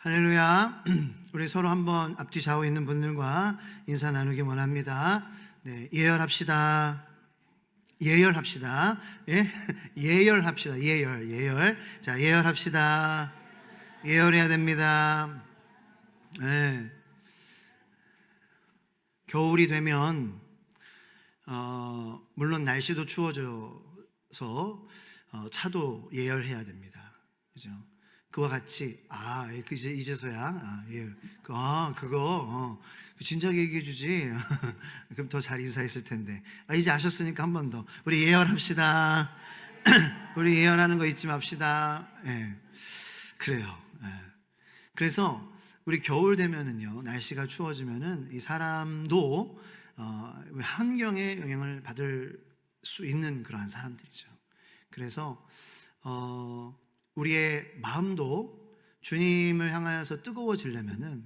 할렐루야. 우리 서로 한번 앞뒤 좌우 있는 분들과 인사 나누기 원합니다. 네, 예열합시다. 예열합시다. 예? 예열합시다. 예열. 자, 예열합시다. 예열해야 됩니다. 네. 겨울이 되면 물론 날씨도 추워져서 차도 예열해야 됩니다. 그죠? 그와 같이 이제서야 예열. 그거 진작에 얘기해 주지. 그럼 더 잘 인사했을 텐데. 이제 아셨으니까 한 번 더 우리 예열합시다. 우리 예열하는 거 잊지 맙시다. 예. 그래요. 예. 그래서 우리 겨울 되면은요, 날씨가 추워지면은 이 사람도 환경에 영향을 받을 수 있는 그러한 사람들이죠. 그래서 우리의 마음도 주님을 향하여서 뜨거워지려면은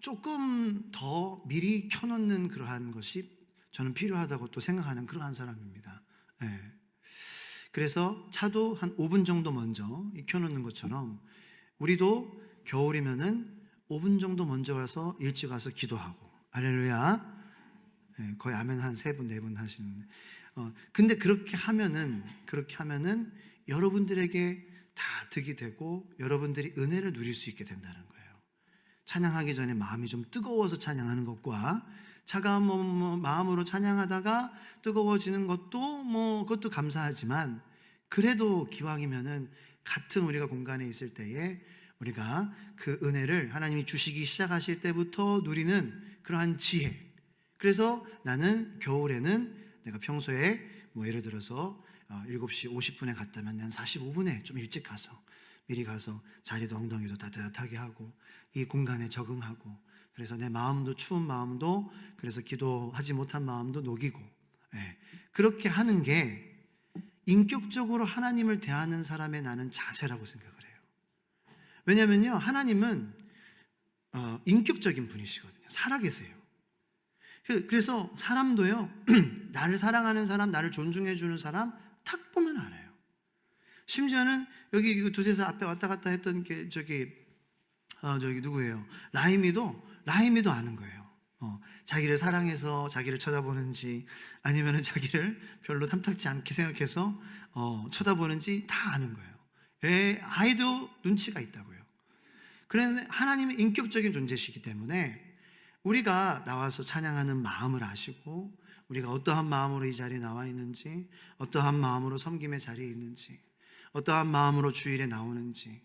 조금 더 미리 켜놓는 그러한 것이 저는 필요하다고 또 생각하는 그러한 사람입니다. 예. 그래서 차도 한 5분 정도 먼저 켜놓는 것처럼 우리도 겨울이면은 5분 정도 먼저 와서 일찍 와서 기도하고, 할렐루야. 예, 거의 아멘 한 3분, 4분 하시는데, 근데 그렇게 하면은 여러분들에게 다 득이 되고 여러분들이 은혜를 누릴 수 있게 된다는 거예요. 찬양하기 전에 마음이 좀 뜨거워서 찬양하는 것과 차가운 마음으로 찬양하다가 뜨거워지는 것도 그것도 감사하지만, 그래도 기왕이면은 같은 우리가 공간에 있을 때에 우리가 그 은혜를 하나님이 주시기 시작하실 때부터 누리는 그러한 지혜. 그래서 나는 겨울에는 내가 평소에 예를 들어서 7시 50분에 갔다면 한 45분에 좀 일찍 가서 미리 가서 자리도 엉덩이도 따뜻하게 하고 이 공간에 적응하고, 그래서 내 마음도 추운 마음도, 그래서 기도하지 못한 마음도 녹이고, 그렇게 하는 게 인격적으로 하나님을 대하는 사람의 나는 자세라고 생각을 해요. 왜냐면요, 하나님은 인격적인 분이시거든요. 살아계세요. 그래서 사람도요, 나를 사랑하는 사람, 나를 존중해주는 사람 딱 보면 알아요. 심지어는 여기 두세서 앞에 왔다 갔다 했던 게 저기 누구예요? 라임이도 아는 거예요. 자기를 사랑해서 자기를 쳐다보는지 아니면은 자기를 별로 탐탁지 않게 생각해서 쳐다보는지 다 아는 거예요. 아이도 눈치가 있다고요. 그래서 하나님은 인격적인 존재시기 때문에 우리가 나와서 찬양하는 마음을 아시고, 우리가 어떠한 마음으로 이 자리에 나와 있는지, 어떠한 마음으로 섬김의 자리에 있는지, 어떠한 마음으로 주일에 나오는지.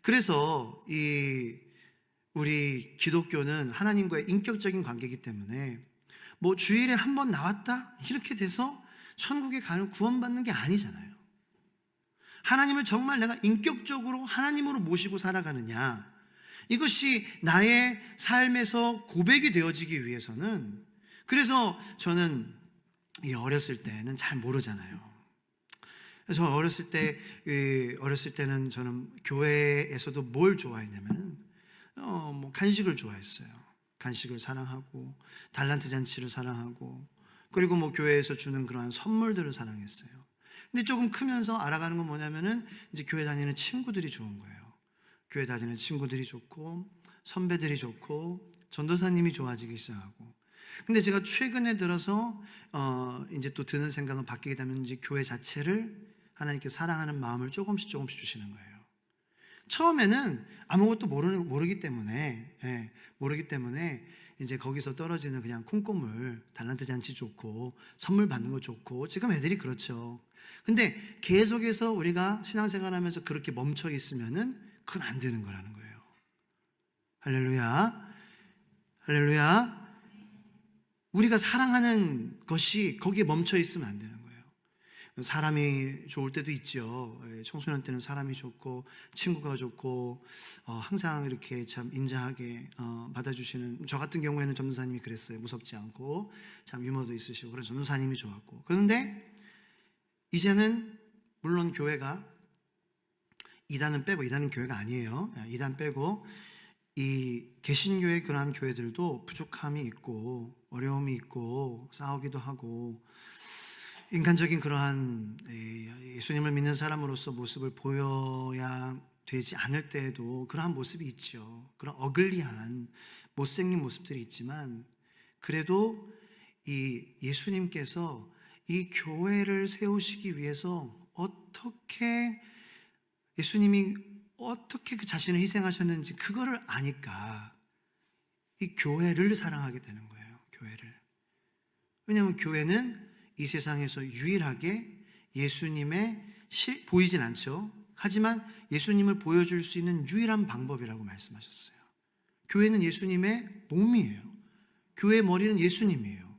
그래서 우리 기독교는 하나님과의 인격적인 관계이기 때문에 주일에 한 번 나왔다 이렇게 돼서 천국에 가는 구원받는 게 아니잖아요. 하나님을 정말 내가 인격적으로 하나님으로 모시고 살아가느냐, 이것이 나의 삶에서 고백이 되어지기 위해서는, 그래서 저는 어렸을 때는 잘 모르잖아요. 그래서 어렸을 때는 저는 교회에서도 뭘 좋아했냐면 간식을 좋아했어요. 간식을 사랑하고 달란트 잔치를 사랑하고, 그리고 교회에서 주는 그러한 선물들을 사랑했어요. 근데 조금 크면서 알아가는 건 뭐냐면은 이제 교회 다니는 친구들이 좋은 거예요. 교회 다니는 친구들이 좋고 선배들이 좋고 전도사님이 좋아지기 시작하고. 근데 제가 최근에 들어서 이제 또 드는 생각은 바뀌게 되면 이제 교회 자체를 하나님께 사랑하는 마음을 조금씩 주시는 거예요. 처음에는 아무것도 모르기 때문에 이제 거기서 떨어지는 그냥 콩고물, 달란트 잔치 좋고 선물 받는 거 좋고, 지금 애들이 그렇죠. 근데 계속해서 우리가 신앙생활하면서 그렇게 멈춰 있으면은 그건 안 되는 거라는 거예요. 할렐루야. 할렐루야. 우리가 사랑하는 것이 거기에 멈춰 있으면 안 되는 거예요. 사람이 좋을 때도 있죠. 청소년 때는 사람이 좋고 친구가 좋고 항상 이렇게 참 인자하게 받아주시는, 저 같은 경우에는 전도사님이 그랬어요. 무섭지 않고 참 유머도 있으시고, 그래서 전도사님이 좋았고. 그런데 이제는 물론 교회가 이단은 교회가 아니에요. 이단 빼고 이 개신교의 그러한 교회들도 부족함이 있고 어려움이 있고 싸우기도 하고, 인간적인 그러한 예수님을 믿는 사람으로서 모습을 보여야 되지 않을 때에도 그러한 모습이 있죠. 그런 어글리한 못생긴 모습들이 있지만 그래도 이 예수님께서 이 교회를 세우시기 위해서 예수님이 어떻게 그 자신을 희생하셨는지 그거를 아니까 이 교회를 사랑하게 되는 거예요. 교회를. 왜냐하면 교회는 이 세상에서 유일하게 예수님의 보이진 않죠. 하지만 예수님을 보여줄 수 있는 유일한 방법이라고 말씀하셨어요. 교회는 예수님의 몸이에요. 교회의 머리는 예수님이에요.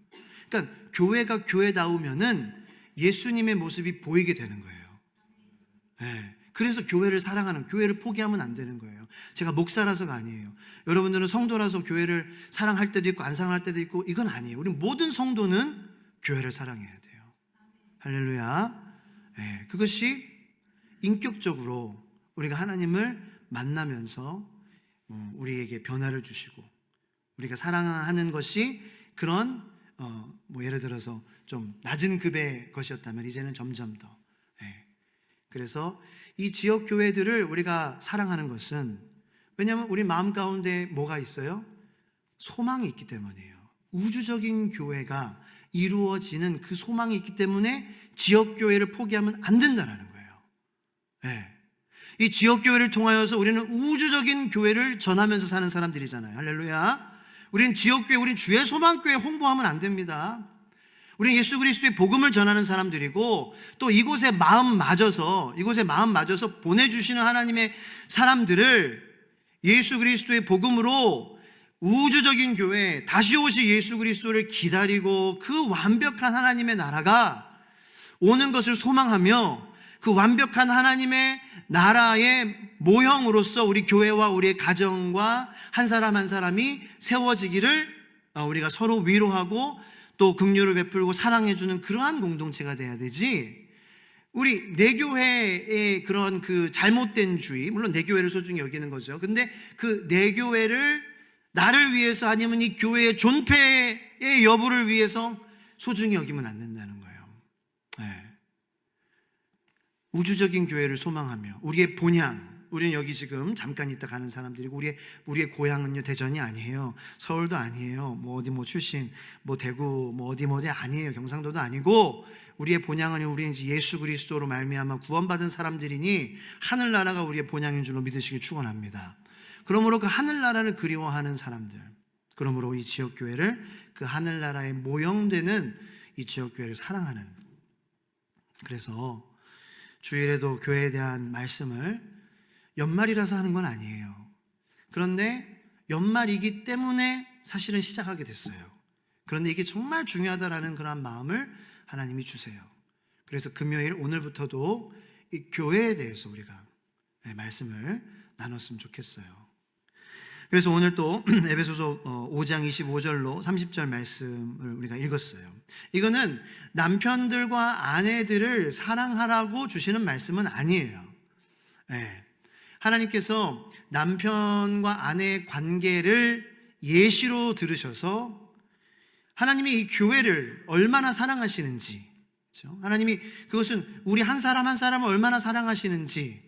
그러니까 교회가 교회다우면은 예수님의 모습이 보이게 되는 거예요. 네. 그래서 교회를 사랑하는, 교회를 포기하면 안 되는 거예요. 제가 목사라서가 아니에요. 여러분들은 성도라서 교회를 사랑할 때도 있고 안 사랑할 때도 있고 이건 아니에요. 우리 모든 성도는 교회를 사랑해야 돼요. 할렐루야. 네. 그것이 인격적으로 우리가 하나님을 만나면서 우리에게 변화를 주시고 우리가 사랑하는 것이 그런 예를 들어서 좀 낮은 급의 것이었다면 이제는 점점 더. 그래서 이 지역 교회들을 우리가 사랑하는 것은 왜냐하면 우리 마음 가운데 뭐가 있어요? 소망이 있기 때문이에요. 우주적인 교회가 이루어지는 그 소망이 있기 때문에 지역 교회를 포기하면 안 된다는 거예요. 이 지역 교회를 통하여서 우리는 우주적인 교회를 전하면서 사는 사람들이잖아요. 할렐루야. 우리는 지역 교회, 우리는 주의 소망 교회 홍보하면 안 됩니다. 우리는 예수 그리스도의 복음을 전하는 사람들이고 또 이곳에 마음 맞아서 보내주시는 하나님의 사람들을 예수 그리스도의 복음으로 우주적인 교회, 다시 오실 예수 그리스도를 기다리고 그 완벽한 하나님의 나라가 오는 것을 소망하며 그 완벽한 하나님의 나라의 모형으로서 우리 교회와 우리의 가정과 한 사람 한 사람이 세워지기를 우리가 서로 위로하고 또 긍휼을 베풀고 사랑해주는 그러한 공동체가 돼야 되지. 우리 내 교회의 그런 그 잘못된 주의, 물론 내 교회를 소중히 여기는 거죠. 근데 그 내 교회를 나를 위해서 아니면 이 교회의 존폐의 여부를 위해서 소중히 여기면 안 된다는 거예요. 우주적인 교회를 소망하며 우리의 본향, 우리는 여기 지금 잠깐 있다 가는 사람들이고 우리의 고향은요 대전이 아니에요. 서울도 아니에요. 어디 출신 대구 어디 아니에요. 경상도도 아니고 우리의 본향은 우리는 이제 예수 그리스도로 말미암아 구원받은 사람들이니 하늘나라가 우리의 본향인 줄로 믿으시길 축원합니다. 그러므로 그 하늘나라를 그리워하는 사람들, 그러므로 이 지역교회를 그 하늘나라의 모형되는 이 지역교회를 사랑하는, 그래서 주일에도 교회에 대한 말씀을 연말이라서 하는 건 아니에요. 그런데 연말이기 때문에 사실은 시작하게 됐어요. 그런데 이게 정말 중요하다라는 그런 마음을 하나님이 주세요. 그래서 금요일 오늘부터도 이 교회에 대해서 우리가 말씀을 나눴으면 좋겠어요. 그래서 오늘 또 에베소서 5장 25절로 30절 말씀을 우리가 읽었어요. 이거는 남편들과 아내들을 사랑하라고 주시는 말씀은 아니에요. 하나님께서 남편과 아내의 관계를 예시로 들으셔서 하나님이 이 교회를 얼마나 사랑하시는지, 그렇죠? 하나님이 그것은 우리 한 사람 한 사람을 얼마나 사랑하시는지,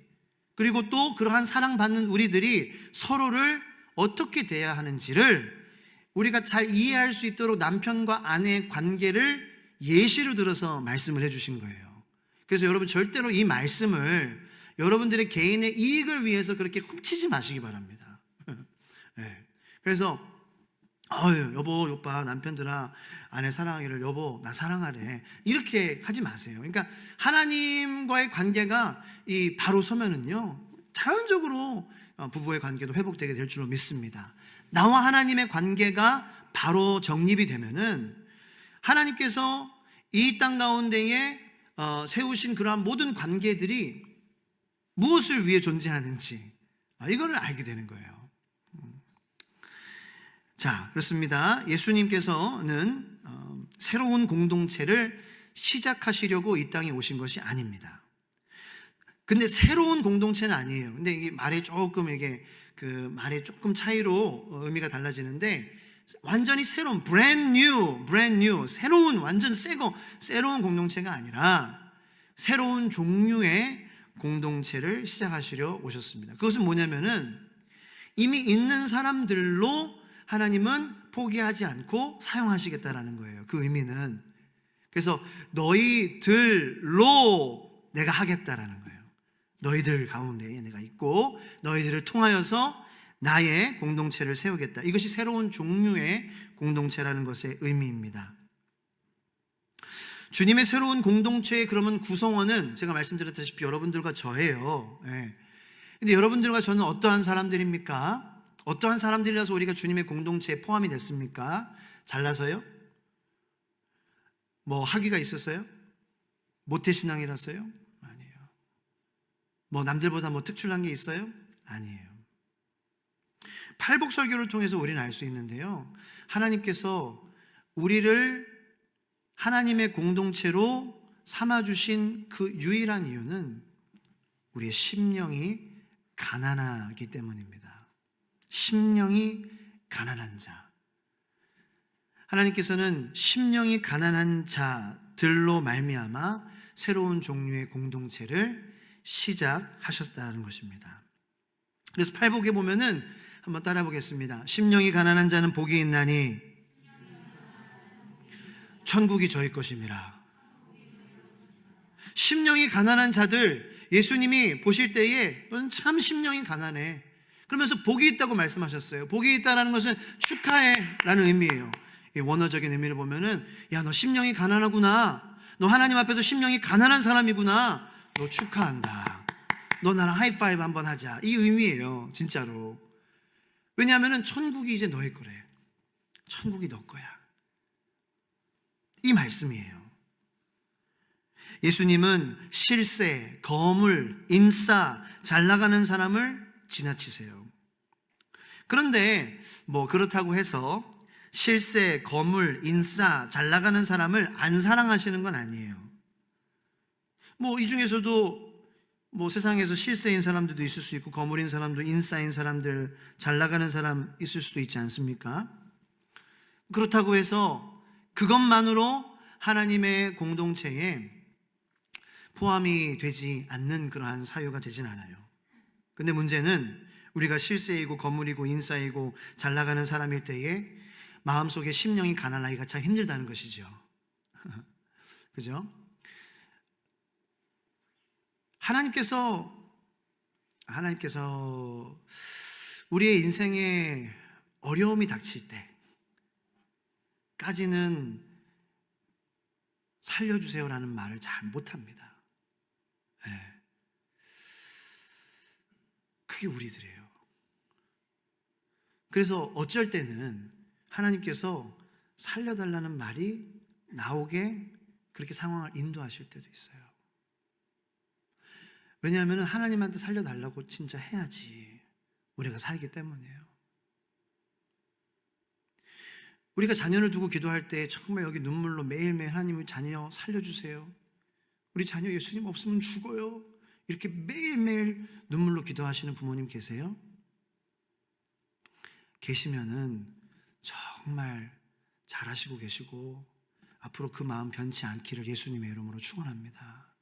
그리고 또 그러한 사랑받는 우리들이 서로를 어떻게 대해야 하는지를 우리가 잘 이해할 수 있도록 남편과 아내의 관계를 예시로 들어서 말씀을 해주신 거예요. 그래서 여러분 절대로 이 말씀을 여러분들의 개인의 이익을 위해서 그렇게 훔치지 마시기 바랍니다. 그래서 여보, 오빠, 남편들아, 아내 사랑하기를 여보, 나 사랑하래, 이렇게 하지 마세요. 그러니까 하나님과의 관계가 바로 서면은요 자연적으로 부부의 관계도 회복되게 될 줄로 믿습니다. 나와 하나님의 관계가 바로 정립이 되면은 하나님께서 이 땅 가운데에 세우신 그러한 모든 관계들이 무엇을 위해 존재하는지 이걸 알게 되는 거예요. 자, 그렇습니다. 예수님께서는 새로운 공동체를 시작하시려고 이 땅에 오신 것이 아닙니다. 근데 새로운 공동체는 아니에요. 근데 이게 말이 조금 말의 조금 차이로 의미가 달라지는데 완전히 새로운 brand new 새로운 완전 새로운 공동체가 아니라 새로운 종류의 공동체를 시작하시려 오셨습니다. 그것은 뭐냐면은 이미 있는 사람들로 하나님은 포기하지 않고 사용하시겠다라는 거예요. 그 의미는. 그래서 너희들로 내가 하겠다라는 거예요. 너희들 가운데에 내가 있고 너희들을 통하여서 나의 공동체를 세우겠다. 이것이 새로운 종류의 공동체라는 것의 의미입니다. 주님의 새로운 공동체의 그러면 구성원은 제가 말씀드렸다시피 여러분들과 저예요. 예. 근데 여러분들과 저는 어떠한 사람들입니까? 어떠한 사람들이라서 우리가 주님의 공동체에 포함이 됐습니까? 잘나서요? 뭐 학위가 있었어요? 모태신앙이라서요? 아니에요. 뭐 남들보다 뭐 특출난 게 있어요? 아니에요. 팔복설교를 통해서 우리는 알 수 있는데요, 하나님께서 우리를 하나님의 공동체로 삼아주신 그 유일한 이유는 우리의 심령이 가난하기 때문입니다. 심령이 가난한 자, 하나님께서는 심령이 가난한 자들로 말미암아 새로운 종류의 공동체를 시작하셨다는 것입니다. 그래서 팔복에 보면은 한번 따라 보겠습니다. 심령이 가난한 자는 복이 있나니 천국이 저희 것임이라. 심령이 가난한 자들, 예수님이 보실 때에 너는 참 심령이 가난해, 그러면서 복이 있다고 말씀하셨어요. 복이 있다는 것은 축하해 라는 의미예요. 이 원어적인 의미를 보면은, 야, 너 심령이 가난하구나, 너 하나님 앞에서 심령이 가난한 사람이구나, 너 축하한다, 너 나랑 하이파이브 한번 하자, 이 의미예요. 진짜로. 왜냐하면 천국이 이제 너의 거래. 천국이 너 거야, 이 말씀이에요. 예수님은 실세, 거물, 인싸, 잘 나가는 사람을 지나치세요. 그런데 뭐 그렇다고 해서 실세, 거물, 인싸, 잘 나가는 사람을 안 사랑하시는 건 아니에요. 뭐 이 중에서도 뭐 세상에서 실세인 사람들도 있을 수 있고, 거물인 사람도, 인싸인 사람들, 잘 나가는 사람 있을 수도 있지 않습니까? 그렇다고 해서 그것만으로 하나님의 공동체에 포함이 되지 않는 그러한 사유가 되진 않아요. 근데 문제는 우리가 실세이고 거물이고 인싸이고 잘 나가는 사람일 때에 마음속에 심령이 가난하기가 참 힘들다는 것이죠. 그죠? 하나님께서 우리의 인생에 어려움이 닥칠 때까지는 살려주세요라는 말을 잘 못합니다. 네. 그게 우리들이에요. 그래서 어쩔 때는 하나님께서 살려달라는 말이 나오게 그렇게 상황을 인도하실 때도 있어요. 왜냐하면 하나님한테 살려달라고 진짜 해야지 우리가 살기 때문이에요. 우리가 자녀를 두고 기도할 때 정말 여기 눈물로 매일매일 하나님 자녀 살려주세요, 우리 자녀 예수님 없으면 죽어요, 이렇게 매일매일 눈물로 기도하시는 부모님 계세요? 계시면은 정말 잘하시고 계시고 앞으로 그 마음 변치 않기를 예수님의 이름으로 축원합니다.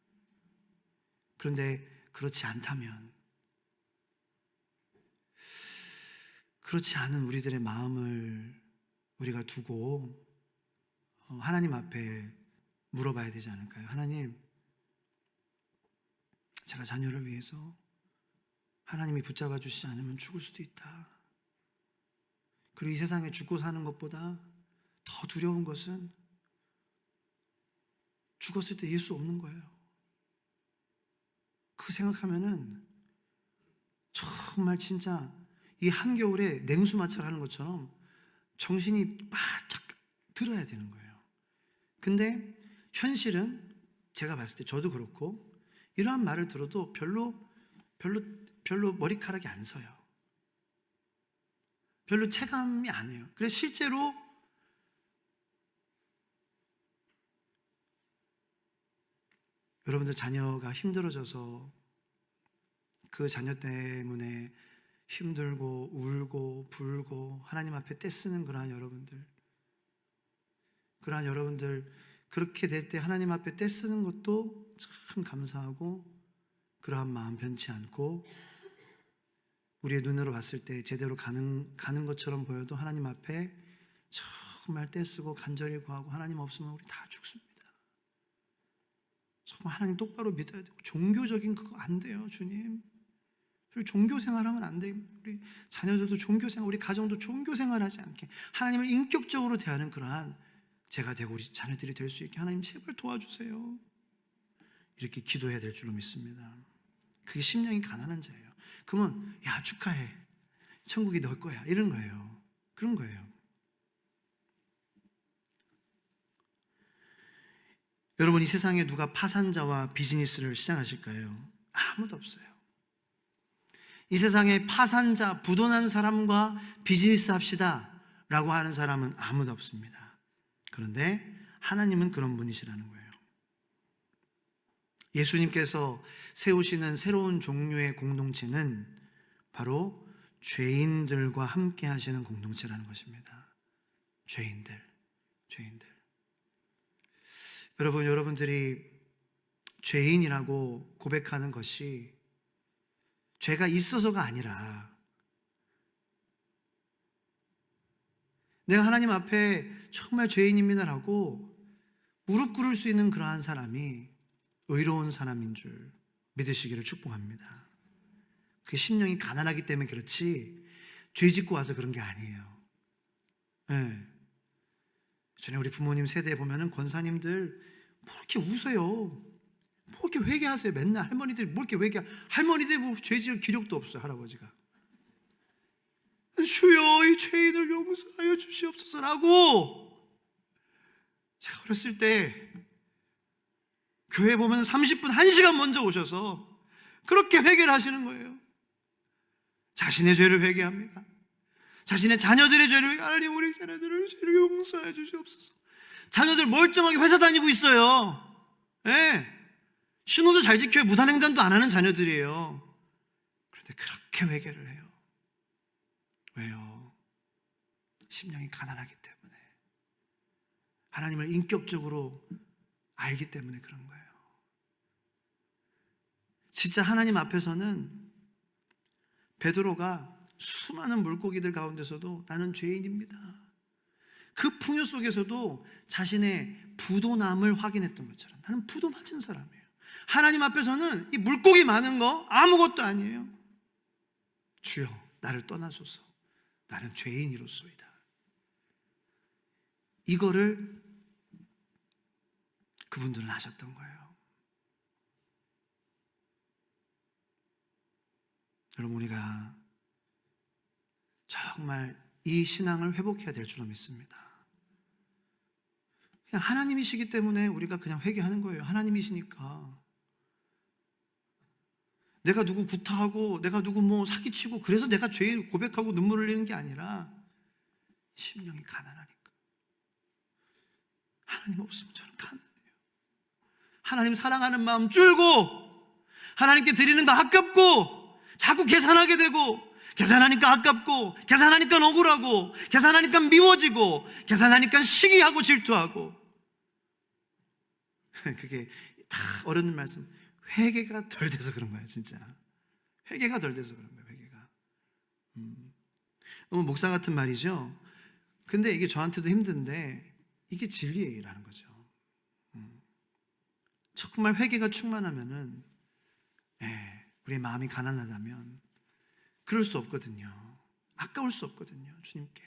그런데 그렇지 않다면, 그렇지 않은 우리들의 마음을 우리가 두고 하나님 앞에 물어봐야 되지 않을까요? 하나님, 제가 자녀를 위해서 하나님이 붙잡아 주시지 않으면 죽을 수도 있다. 그리고 이 세상에 죽고 사는 것보다 더 두려운 것은 죽었을 때 예수 없는 거예요. 그 생각하면은 정말 진짜 이 한겨울에 냉수 마찰하는 것처럼 정신이 바짝 들어야 되는 거예요. 근데 현실은 제가 봤을 때 저도 그렇고 이러한 말을 들어도 별로 머리카락이 안 서요. 별로 체감이 안 해요. 그래서 실제로 여러분들 자녀가 힘들어져서 그 자녀 때문에 힘들고 울고 불고 하나님 앞에 떼쓰는 그러한 여러분들 그렇게 될 때 하나님 앞에 떼쓰는 것도 참 감사하고 그러한 마음 변치 않고 우리의 눈으로 봤을 때 제대로 가는 것처럼 보여도 하나님 앞에 정말 떼쓰고 간절히 구하고 하나님 없으면 우리 다 죽습니다. 정말 하나님 똑바로 믿어야 되고 종교적인 그거 안 돼요. 주님, 우리 종교 생활하면 안 돼요. 우리 자녀들도 종교 생활, 우리 가정도 종교 생활하지 않게 하나님을 인격적으로 대하는 그러한 제가 되고 우리 자녀들이 될 수 있게 하나님 제발 도와주세요. 이렇게 기도해야 될 줄로 믿습니다. 그게 심령이 가난한 자예요. 그러면 야 축하해, 천국이 너 거야, 이런 거예요. 그런 거예요. 여러분, 이 세상에 누가 파산자와 비즈니스를 시작하실까요? 아무도 없어요. 이 세상에 파산자, 부도난 사람과 비즈니스 합시다 라고 하는 사람은 아무도 없습니다. 그런데 하나님은 그런 분이시라는 거예요. 예수님께서 세우시는 새로운 종류의 공동체는 바로 죄인들과 함께 하시는 공동체라는 것입니다. 죄인들. 여러분들이 죄인이라고 고백하는 것이 죄가 있어서가 아니라 내가 하나님 앞에 정말 죄인입니다라고 무릎 꿇을 수 있는 그러한 사람이 의로운 사람인 줄 믿으시기를 축복합니다. 그게 심령이 가난하기 때문에 그렇지 죄 짓고 와서 그런 게 아니에요. 네. 전에 우리 부모님 세대에 보면은 권사님들 뭐 이렇게 웃어요. 뭐 이렇게 회개하세요. 맨날 할머니들이 뭐 이렇게 할머니들 뭐 죄 지을 기력도 없어요. 할아버지가 주여 이 죄인을 용서하여 주시옵소서라고. 제가 어렸을 때 교회 보면 30분 1시간 먼저 오셔서 그렇게 회개를 하시는 거예요. 자신의 죄를 회개합니다. 자신의 자녀들의 죄를 회개. 하나님 우리 자녀들을 죄를 용서해 주시옵소서. 자녀들 멀쩡하게 회사 다니고 있어요. 네. 신호도 잘 지켜요. 무단횡단도 안 하는 자녀들이에요. 그런데 그렇게 회개를 해요. 왜요? 심령이 가난하기 때문에, 하나님을 인격적으로 알기 때문에 그런 거예요. 진짜 하나님 앞에서는 베드로가 수많은 물고기들 가운데서도 나는 죄인입니다, 그 풍요 속에서도 자신의 부도남을 확인했던 것처럼 나는 부도 맞은 사람이에요. 하나님 앞에서는 이 물고기 많은 거 아무것도 아니에요. 주여 나를 떠나소서, 나는 죄인이로소이다. 이거를 그분들은 하셨던 거예요. 여러분, 우리가 정말 이 신앙을 회복해야 될 줄로 믿습니다. 그냥 하나님이시기 때문에 우리가 그냥 회개하는 거예요. 하나님이시니까. 내가 누구 구타하고 내가 누구 뭐 사기치고 그래서 내가 죄 고백하고 눈물을 흘리는 게 아니라 심령이 가난하니까. 하나님 없으면 저는 가난해요. 하나님 사랑하는 마음 줄고, 하나님께 드리는 거 아깝고, 자꾸 계산하게 되고, 계산하니까 아깝고, 계산하니까 억울하고, 계산하니까 미워지고, 계산하니까 시기하고 질투하고. 그게 다 어른들 말씀, 회개가 덜 돼서 그런 거예요. 진짜 회개가 덜 돼서 그런 거예요. 회개가. 목사 같은 말이죠. 근데 이게 저한테도 힘든데 이게 진리라는 거죠. 정말 회개가 충만하면은, 우리의 마음이 가난하다면 그럴 수 없거든요. 아까울 수 없거든요. 주님께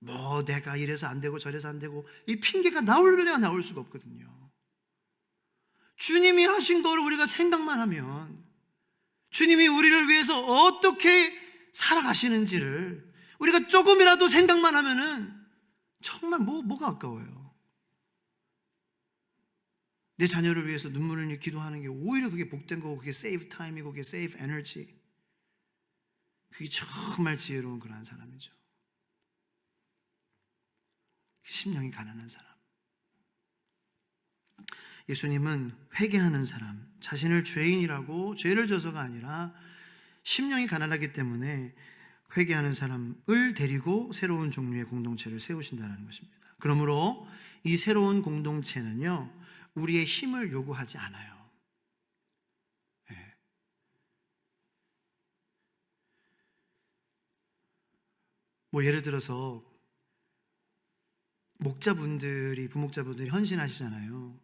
뭐 내가 이래서 안 되고 저래서 안 되고 이 핑계가 나올 수가 없거든요. 주님이 하신 걸 우리가 생각만 하면, 주님이 우리를 위해서 어떻게 살아가시는지를 우리가 조금이라도 생각만 하면은 정말 뭐가 아까워요. 내 자녀를 위해서 눈물을 흘리며 기도하는 게 오히려 그게 복된 거고, 그게 세이브 타임이고, 그게 세이브 에너지. 그게 정말 지혜로운 그러한 사람이죠. 심령이 가난한 사람. 예수님은 회개하는 사람, 자신을 죄인이라고 죄를 져서가 아니라 심령이 가난하기 때문에 회개하는 사람을 데리고 새로운 종류의 공동체를 세우신다는 것입니다. 그러므로 이 새로운 공동체는요, 우리의 힘을 요구하지 않아요. 뭐 예를 들어서 목자분들이, 부목자분들이 헌신하시잖아요.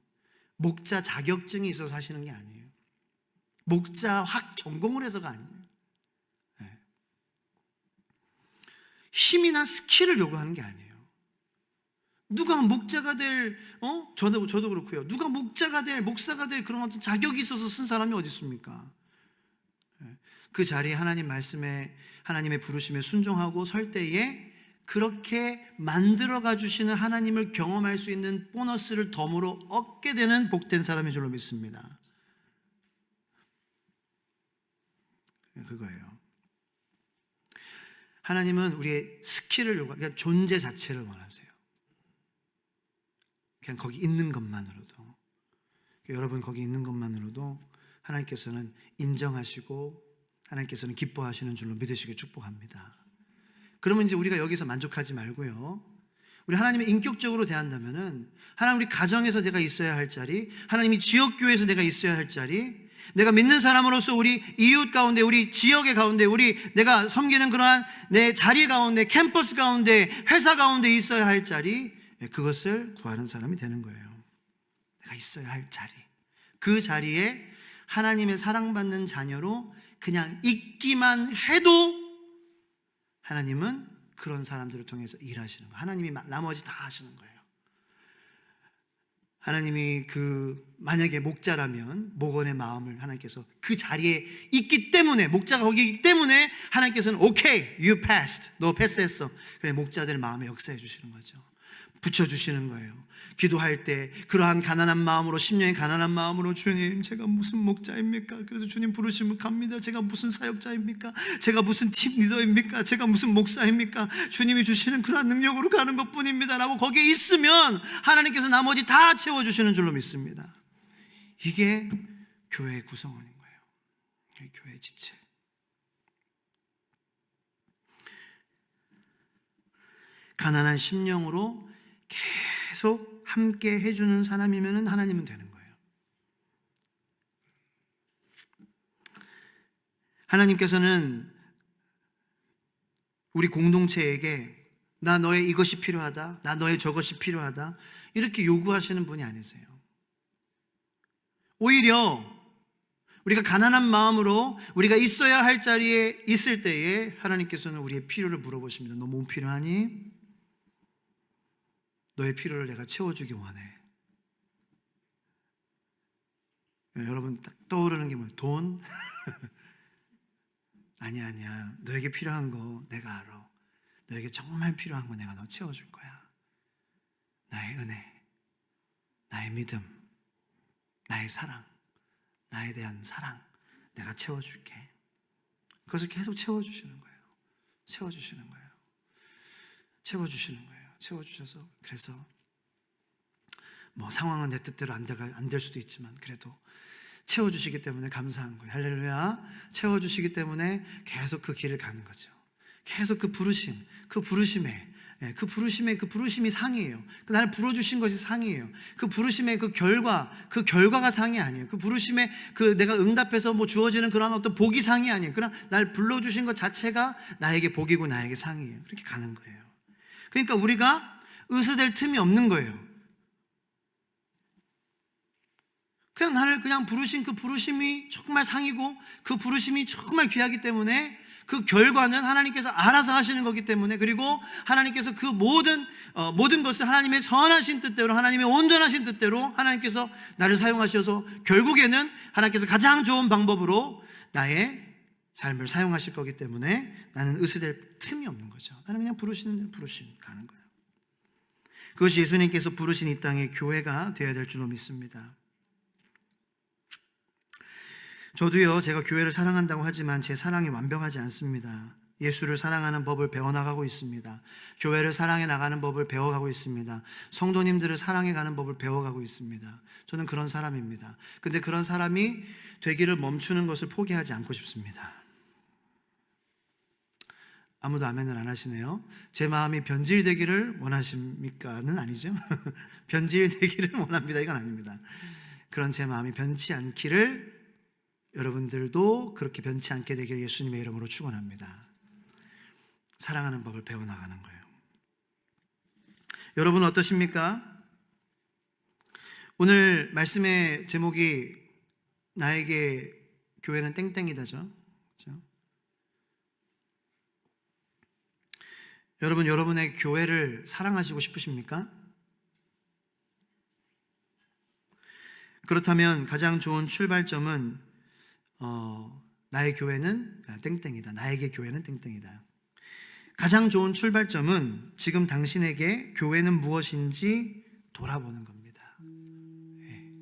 목자 자격증이 있어서 하시는 게 아니에요. 목자 전공을 해서가 아니에요. 네. 힘이나 스킬을 요구하는 게 아니에요. 누가 목자가 될, 저도 그렇고요. 누가 목자가 될, 목사가 될 그런 어떤 자격이 있어서 쓴 사람이 어디 있습니까? 네. 그 자리에 하나님 말씀에, 하나님의 부르심에 순종하고 설 때에 그렇게 만들어가 주시는 하나님을 경험할 수 있는 보너스를 덤으로 얻게 되는 복된 사람인 줄로 믿습니다. 그거예요. 하나님은 우리의 스킬을 요구하고 그냥 존재 자체를 원하세요. 그냥 거기 있는 것만으로도, 여러분 거기 있는 것만으로도 하나님께서는 인정하시고 하나님께서는 기뻐하시는 줄로 믿으시길 축복합니다. 그러면 이제 우리가 여기서 만족하지 말고요, 우리 하나님을 인격적으로 대한다면은 하나님, 우리 가정에서 내가 있어야 할 자리, 하나님이 지역교회에서 내가 있어야 할 자리, 내가 믿는 사람으로서 우리 이웃 가운데, 우리 지역의 가운데, 내가 섬기는 그러한 내 자리 가운데, 캠퍼스 가운데, 회사 가운데 있어야 할 자리, 그것을 구하는 사람이 되는 거예요. 내가 있어야 할 자리, 그 자리에 하나님의 사랑받는 자녀로 그냥 있기만 해도 하나님은 그런 사람들을 통해서 일하시는 거예요. 하나님이 나머지 다 하시는 거예요. 하나님이 만약에 목자라면 목원의 마음을 하나님께서 그 자리에 있기 때문에, 목자가 거기 있기 때문에 하나님께서는 오케이, you passed, 너 패스했어. 그래, 목자들 마음에 역사해 주시는 거죠. 붙여주시는 거예요. 기도할 때 그러한 가난한 마음으로, 심령의 가난한 마음으로, 주님 제가 무슨 목자입니까? 그래서 주님 부르시면 갑니다. 제가 무슨 사역자입니까? 제가 무슨 팀 리더입니까? 제가 무슨 목사입니까? 주님이 주시는 그러한 능력으로 가는 것뿐입니다 라고 거기에 있으면 하나님께서 나머지 다 채워주시는 줄로 믿습니다. 이게 교회의 구성원인 거예요. 이게 교회의 지체. 가난한 심령으로 계속 함께 해주는 사람이면 하나님은 되는 거예요. 하나님께서는 우리 공동체에게 나 너의 이것이 필요하다, 나 너의 저것이 필요하다, 이렇게 요구하시는 분이 아니세요. 오히려 우리가 가난한 마음으로 우리가 있어야 할 자리에 있을 때에 하나님께서는 우리의 필요를 물어보십니다. 너 뭐 필요하니? 너의 필요를 내가 채워주기 원해. 여러분 딱 떠오르는 게 뭐예요? 돈? 아니야. 너에게 필요한 거 내가 알아. 너에게 정말 필요한 거 내가 너 채워줄 거야. 나의 은혜, 나의 믿음, 나의 사랑, 나에 대한 사랑 내가 채워줄게. 그것을 계속 채워주시는 거예요. 채워주시는 거예요. 채워주시는 거예요. 채워주셔서, 그래서 뭐 상황은 내 뜻대로 안 될 수도 있지만 그래도 채워주시기 때문에 감사한 거예요. 할렐루야. 채워주시기 때문에 계속 그 길을 가는 거죠. 계속 그 부르심이 상이에요. 나를 불러주신 것이 상이에요. 그 부르심의 그 결과가 상이 아니에요. 그 부르심의 내가 응답해서 뭐 주어지는 그런 어떤 복이 상이 아니에요. 그러나 나를 불러주신 것 자체가 나에게 복이고 나에게 상이에요. 그렇게 가는 거예요. 그러니까 우리가 의스될 틈이 없는 거예요. 그냥 나를 부르신 그 부르심이 정말 상이고 그 부르심이 정말 귀하기 때문에 그 결과는 하나님께서 알아서 하시는 거기 때문에, 그리고 하나님께서 그 모든 것을 하나님의 선하신 뜻대로, 하나님의 온전하신 뜻대로 하나님께서 나를 사용하셔서 결국에는 하나님께서 가장 좋은 방법으로 나의 삶을 사용하실 거기 때문에 나는 의스될 틈이 없는 거죠. 나는 그냥 부르시는 대로 부르심 가는 거예요. 그것이 예수님께서 부르신 이 땅의 교회가 되어야 될 줄로 믿습니다. 저도요, 제가 교회를 사랑한다고 하지만 제 사랑이 완벽하지 않습니다. 예수를 사랑하는 법을 배워나가고 있습니다. 교회를 사랑해 나가는 법을 배워가고 있습니다. 성도님들을 사랑해 가는 법을 배워가고 있습니다. 저는 그런 사람입니다. 근데 그런 사람이 되기를 멈추는 것을 포기하지 않고 싶습니다. 아무도 아멘을 안 하시네요. 제 마음이 변질되기를 원하십니까는 아니죠. 변질되기를 원합니다, 이건 아닙니다. 그런 제 마음이 변치 않기를, 여러분들도 그렇게 변치 않게 되기를 예수님의 이름으로 축원합니다. 사랑하는 법을 배워나가는 거예요. 여러분 어떠십니까? 오늘 말씀의 제목이 나에게 교회는 땡땡이다죠. 그렇죠? 여러분, 여러분의 교회를 사랑하시고 싶으십니까? 그렇다면 가장 좋은 출발점은 나의 교회는 땡땡이다. 나에게 교회는 땡땡이다. 가장 좋은 출발점은 지금 당신에게 교회는 무엇인지 돌아보는 겁니다. 네.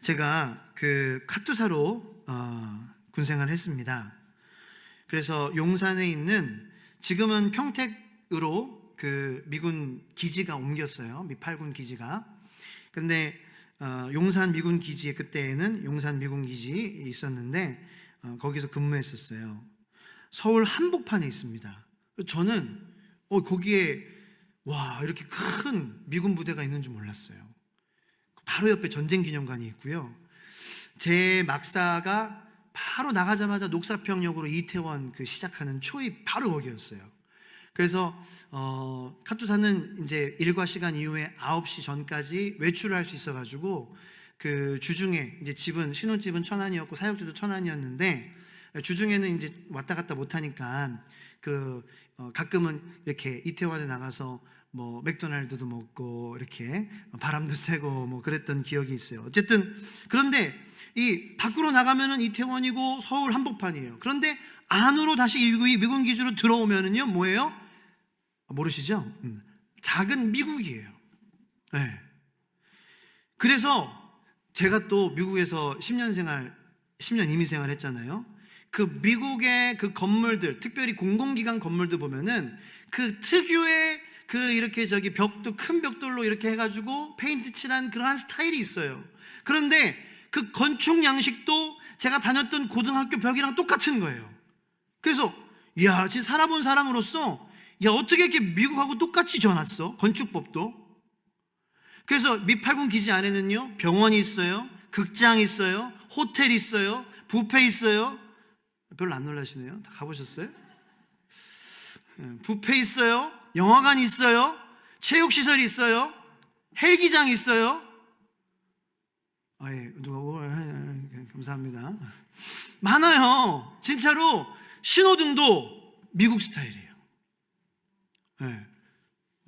제가 그 카투사로 군생활을 했습니다. 그래서 용산에 있는, 지금은 평택으로 그 미군 기지가 옮겼어요. 미8군 기지가. 근데 용산 미군 기지에, 그때에는 용산 미군 기지 있었는데 거기서 근무했었어요. 서울 한복판에 있습니다. 저는 거기에 와, 이렇게 큰 미군 부대가 있는 줄 몰랐어요. 바로 옆에 전쟁기념관이 있고요. 제 막사가 바로 나가자마자 녹사평역으로 이태원 그 시작하는 초입 바로 거기였어요. 그래서 카투사는 이제 일과 시간 이후에 9시 전까지 외출을 할 수 있어가지고 그 주중에 이제 집은, 신혼집은 천안이었고 사역지도 천안이었는데 주중에는 이제 왔다 갔다 못하니까 가끔은 이렇게 이태원에 나가서 뭐 맥도날드도 먹고 이렇게 바람도 쐬고 뭐 그랬던 기억이 있어요. 어쨌든 그런데 이 밖으로 나가면은 이태원이고 서울 한복판이에요. 그런데 안으로 다시 이 미군 기지로 들어오면은요 뭐예요? 모르시죠? 작은 미국이에요. 네. 그래서 제가 또 미국에서 10년 이민 생활 했잖아요. 그 미국의 그 건물들, 특별히 공공기관 건물들 보면은 그 특유의 그 이렇게 벽도, 큰 벽돌로 이렇게 해가지고 페인트 칠한 그러한 스타일이 있어요. 그런데 그 건축 양식도 제가 다녔던 고등학교 벽이랑 똑같은 거예요. 그래서 이야, 진짜 살아본 사람으로서 야, 어떻게 이렇게 미국하고 똑같이 지어놨어? 건축법도. 그래서 미8군 기지 안에는요 병원이 있어요, 극장이 있어요, 호텔이 있어요, 뷔페 있어요. 별로 안 놀라시네요. 다 가보셨어요? 뷔페 있어요, 영화관이 있어요, 체육시설이 있어요, 헬기장이 있어요. 예, 누가 감사합니다. 많아요. 진짜로 신호등도 미국 스타일이에요. 네.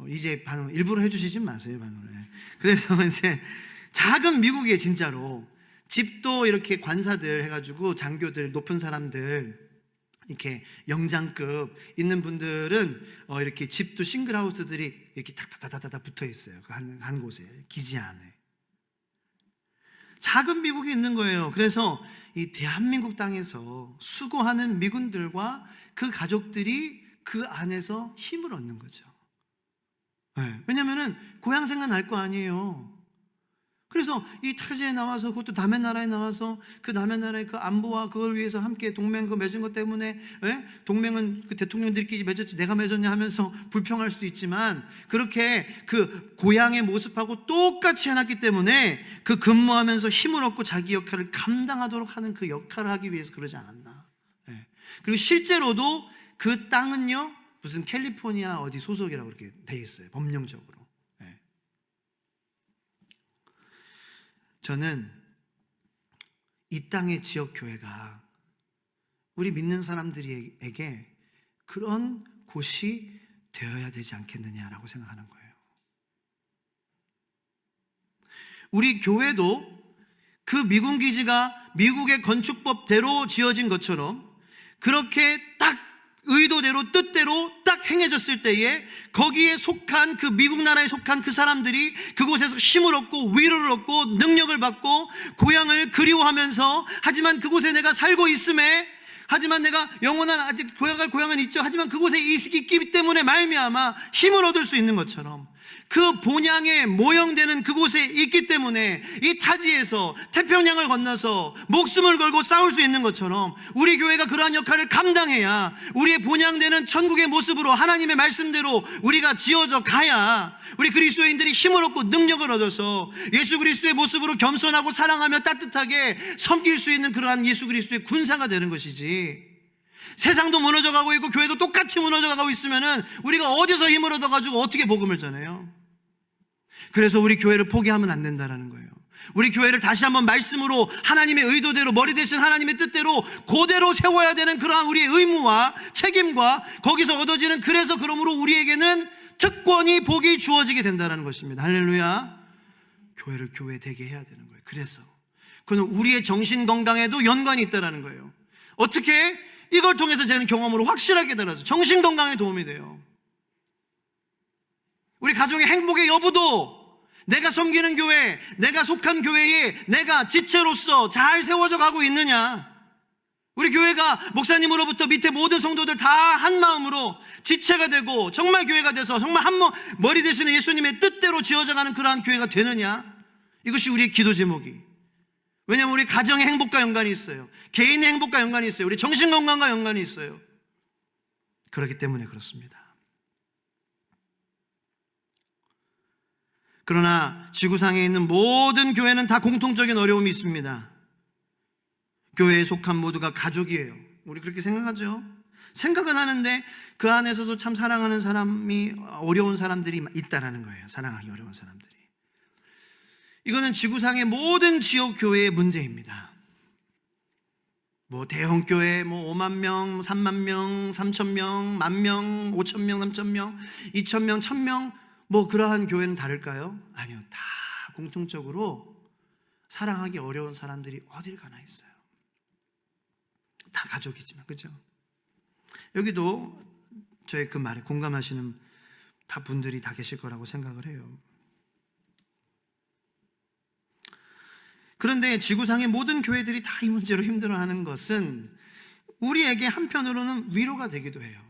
이제 반응 일부러 해주시지 마세요, 반응을. 네. 그래서 이제 작은 미국이에요, 진짜로. 집도 이렇게 관사들 해가지고 장교들, 높은 사람들, 이렇게 영장급 있는 분들은 이렇게 집도 싱글하우스들이 이렇게 탁탁탁탁 붙어 있어요. 그 한 곳에, 기지 안에. 작은 미국이 있는 거예요. 그래서 이 대한민국 땅에서 수고하는 미군들과 그 가족들이 그 안에서 힘을 얻는 거죠. 네. 왜냐면은 고향 생각 날 거 아니에요. 그래서 이 타지에 나와서, 그것도 남의 나라에 나와서 그 남의 나라의 그 안보와 그걸 위해서 함께 동맹 맺은 것 때문에, 동맹은 그 대통령들끼리 맺었지 내가 맺었냐 하면서 불평할 수도 있지만, 그렇게 그 고향의 모습하고 똑같이 해놨기 때문에 그 근무하면서 힘을 얻고 자기 역할을 감당하도록 하는 그 역할을 하기 위해서 그러지 않았나. 그리고 실제로도 그 땅은요 무슨 캘리포니아 어디 소속이라고 그렇게 돼 있어요, 법령적으로. 저는 이 땅의 지역교회가 우리 믿는 사람들에게 그런 곳이 되어야 되지 않겠느냐라고 생각하는 거예요. 우리 교회도 그 미군 기지가 미국의 건축법대로 지어진 것처럼 그렇게 딱 의도대로, 뜻대로 딱 행해졌을 때에 거기에 속한, 그 미국 나라에 속한 그 사람들이 그곳에서 힘을 얻고 위로를 얻고 능력을 받고 고향을 그리워하면서, 하지만 그곳에 내가 살고 있음에, 하지만 내가 영원한 아직 고향은 있죠. 하지만 그곳에 있기 때문에 말미암아 힘을 얻을 수 있는 것처럼, 그 본향에 모형되는 그곳에 있기 때문에 이 타지에서 태평양을 건너서 목숨을 걸고 싸울 수 있는 것처럼 우리 교회가 그러한 역할을 감당해야 우리의 본향되는 천국의 모습으로 하나님의 말씀대로 우리가 지어져 가야 우리 그리스도인들이 힘을 얻고 능력을 얻어서 예수 그리스도의 모습으로 겸손하고 사랑하며 따뜻하게 섬길 수 있는 그러한 예수 그리스도의 군사가 되는 것이지, 세상도 무너져가고 있고 교회도 똑같이 무너져가고 있으면은 우리가 어디서 힘을 얻어가지고 어떻게 복음을 전해요? 그래서 우리 교회를 포기하면 안 된다라는 거예요. 우리 교회를 다시 한번 말씀으로 하나님의 의도대로, 머리 대신 하나님의 뜻대로 그대로 세워야 되는 그러한 우리의 의무와 책임과 거기서 얻어지는, 그래서 그러므로 우리에게는 특권이, 복이 주어지게 된다는 것입니다. 할렐루야. 교회를 교회 되게 해야 되는 거예요. 그래서 그는 우리의 정신 건강에도 연관이 있다는 거예요. 어떻게? 이걸 통해서 저는 경험으로 확실하게 깨달아서 정신 건강에 도움이 돼요. 우리 가정의 행복의 여부도 내가 섬기는 교회, 내가 속한 교회에 내가 지체로서 잘 세워져 가고 있느냐, 우리 교회가 목사님으로부터 밑에 모든 성도들 다 한 마음으로 지체가 되고 정말 교회가 돼서 정말 한 머리 되시는 예수님의 뜻대로 지어져 가는 그러한 교회가 되느냐, 이것이 우리의 기도 제목이. 왜냐하면 우리 가정의 행복과 연관이 있어요. 개인의 행복과 연관이 있어요. 우리 정신건강과 연관이 있어요. 그렇기 때문에 그렇습니다. 그러나 지구상에 있는 모든 교회는 다 공통적인 어려움이 있습니다. 교회에 속한 모두가 가족이에요. 우리 그렇게 생각하죠. 생각은 하는데 그 안에서도 참 사랑하는 사람이, 어려운 사람들이 있다라는 거예요. 사랑하기 어려운 사람들이. 이거는 지구상의 모든 지역 교회의 문제입니다. 뭐 대형 교회 5만 명, 3만 명, 3천 명, 1만 명, 5천 명, 3천 명, 2천 명, 1천 명, 그러한 교회는 다를까요? 아니요. 다 공통적으로 사랑하기 어려운 사람들이 어딜 가나 있어요. 다 가족이지만, 그죠? 여기도 저의 그 말에 공감하시는 다 분들이 다 계실 거라고 생각을 해요. 그런데 지구상의 모든 교회들이 다 이 문제로 힘들어하는 것은 우리에게 한편으로는 위로가 되기도 해요.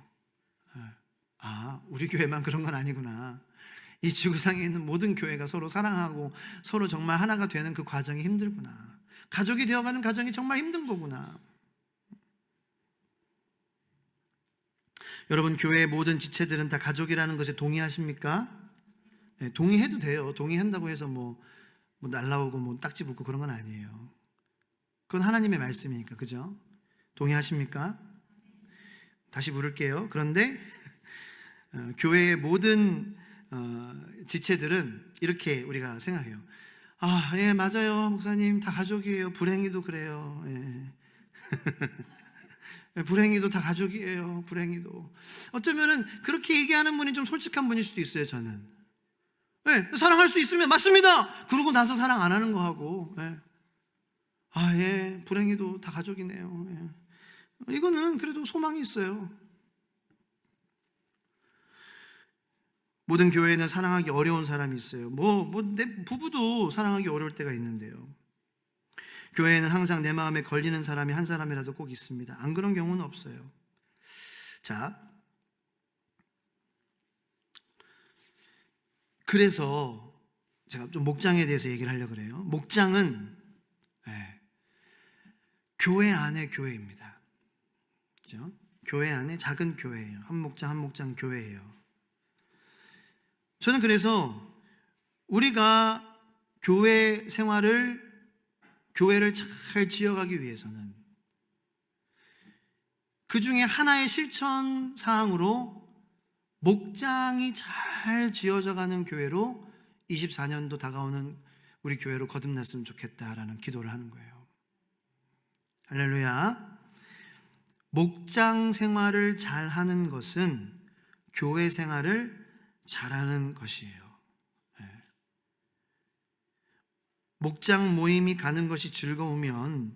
아, 우리 교회만 그런 건 아니구나. 이 지구상에 있는 모든 교회가 서로 사랑하고 서로 정말 하나가 되는 그 과정이 힘들구나. 가족이 되어가는 과정이 정말 힘든 거구나. 여러분, 교회의 모든 지체들은 다 가족이라는 것에 동의하십니까? 네, 동의해도 돼요. 동의한다고 해서 날라오고 딱지 붙고 그런 건 아니에요. 그건 하나님의 말씀이니까, 그죠? 동의하십니까? 다시 물을게요. 그런데 교회의 모든 지체들은 이렇게 우리가 생각해요. 아, 예, 맞아요, 목사님, 다 가족이에요. 불행히도 그래요. 예. 불행히도 다 가족이에요. 불행히도. 어쩌면은 그렇게 얘기하는 분이 좀 솔직한 분일 수도 있어요. 저는. 예, 사랑할 수 있으면 맞습니다. 그러고 나서 사랑 안 하는 거하고, 예. 아, 예, 불행히도 다 가족이네요. 예. 이거는 그래도 소망이 있어요. 모든 교회에는 사랑하기 어려운 사람이 있어요. 내 부부도 사랑하기 어려울 때가 있는데요. 교회에는 항상 내 마음에 걸리는 사람이 한 사람이라도 꼭 있습니다. 안 그런 경우는 없어요. 자, 그래서 제가 좀 목장에 대해서 얘기를 하려고 그래요. 목장은 교회 안의 교회입니다. 그렇죠? 교회 안에 작은 교회예요. 한 목장 한 목장 교회예요. 저는 그래서 우리가 교회 생활을, 교회를 잘 지어가기 위해서는 그 중에 하나의 실천 사항으로 목장이 잘 지어져가는 교회로 24년도 다가오는 우리 교회로 거듭났으면 좋겠다라는 기도를 하는 거예요. 할렐루야. 목장 생활을 잘하는 것은 교회 생활을 잘하는 것이에요. 목장 모임이 가는 것이 즐거우면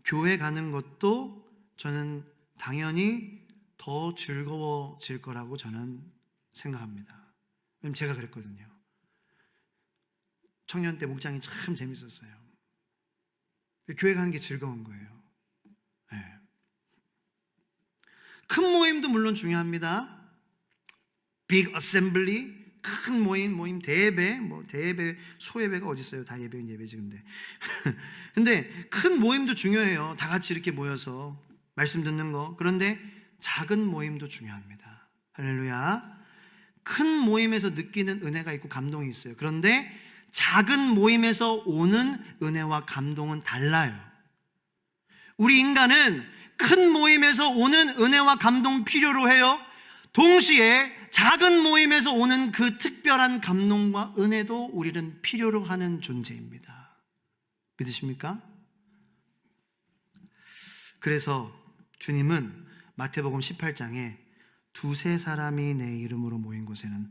교회 가는 것도 저는 당연히 더 즐거워질 거라고 저는 생각합니다. 왜냐면 제가 그랬거든요. 청년 때 목장이 참 재밌었어요. 교회 가는 게 즐거운 거예요. 큰 모임도 물론 중요합니다. 빅 어셈블리, 큰 모임 대예배, 대예배, 소예배가 어디 있어요? 다 예배는 예배지 근데. 근데 큰 모임도 중요해요. 다 같이 이렇게 모여서 말씀 듣는 거. 그런데 작은 모임도 중요합니다. 할렐루야. 큰 모임에서 느끼는 은혜가 있고 감동이 있어요. 그런데 작은 모임에서 오는 은혜와 감동은 달라요. 우리 인간은 큰 모임에서 오는 은혜와 감동 필요로 해요. 동시에 작은 모임에서 오는 그 특별한 감동과 은혜도 우리는 필요로 하는 존재입니다. 믿으십니까? 그래서 주님은 마태복음 18장에 두세 사람이 내 이름으로 모인 곳에는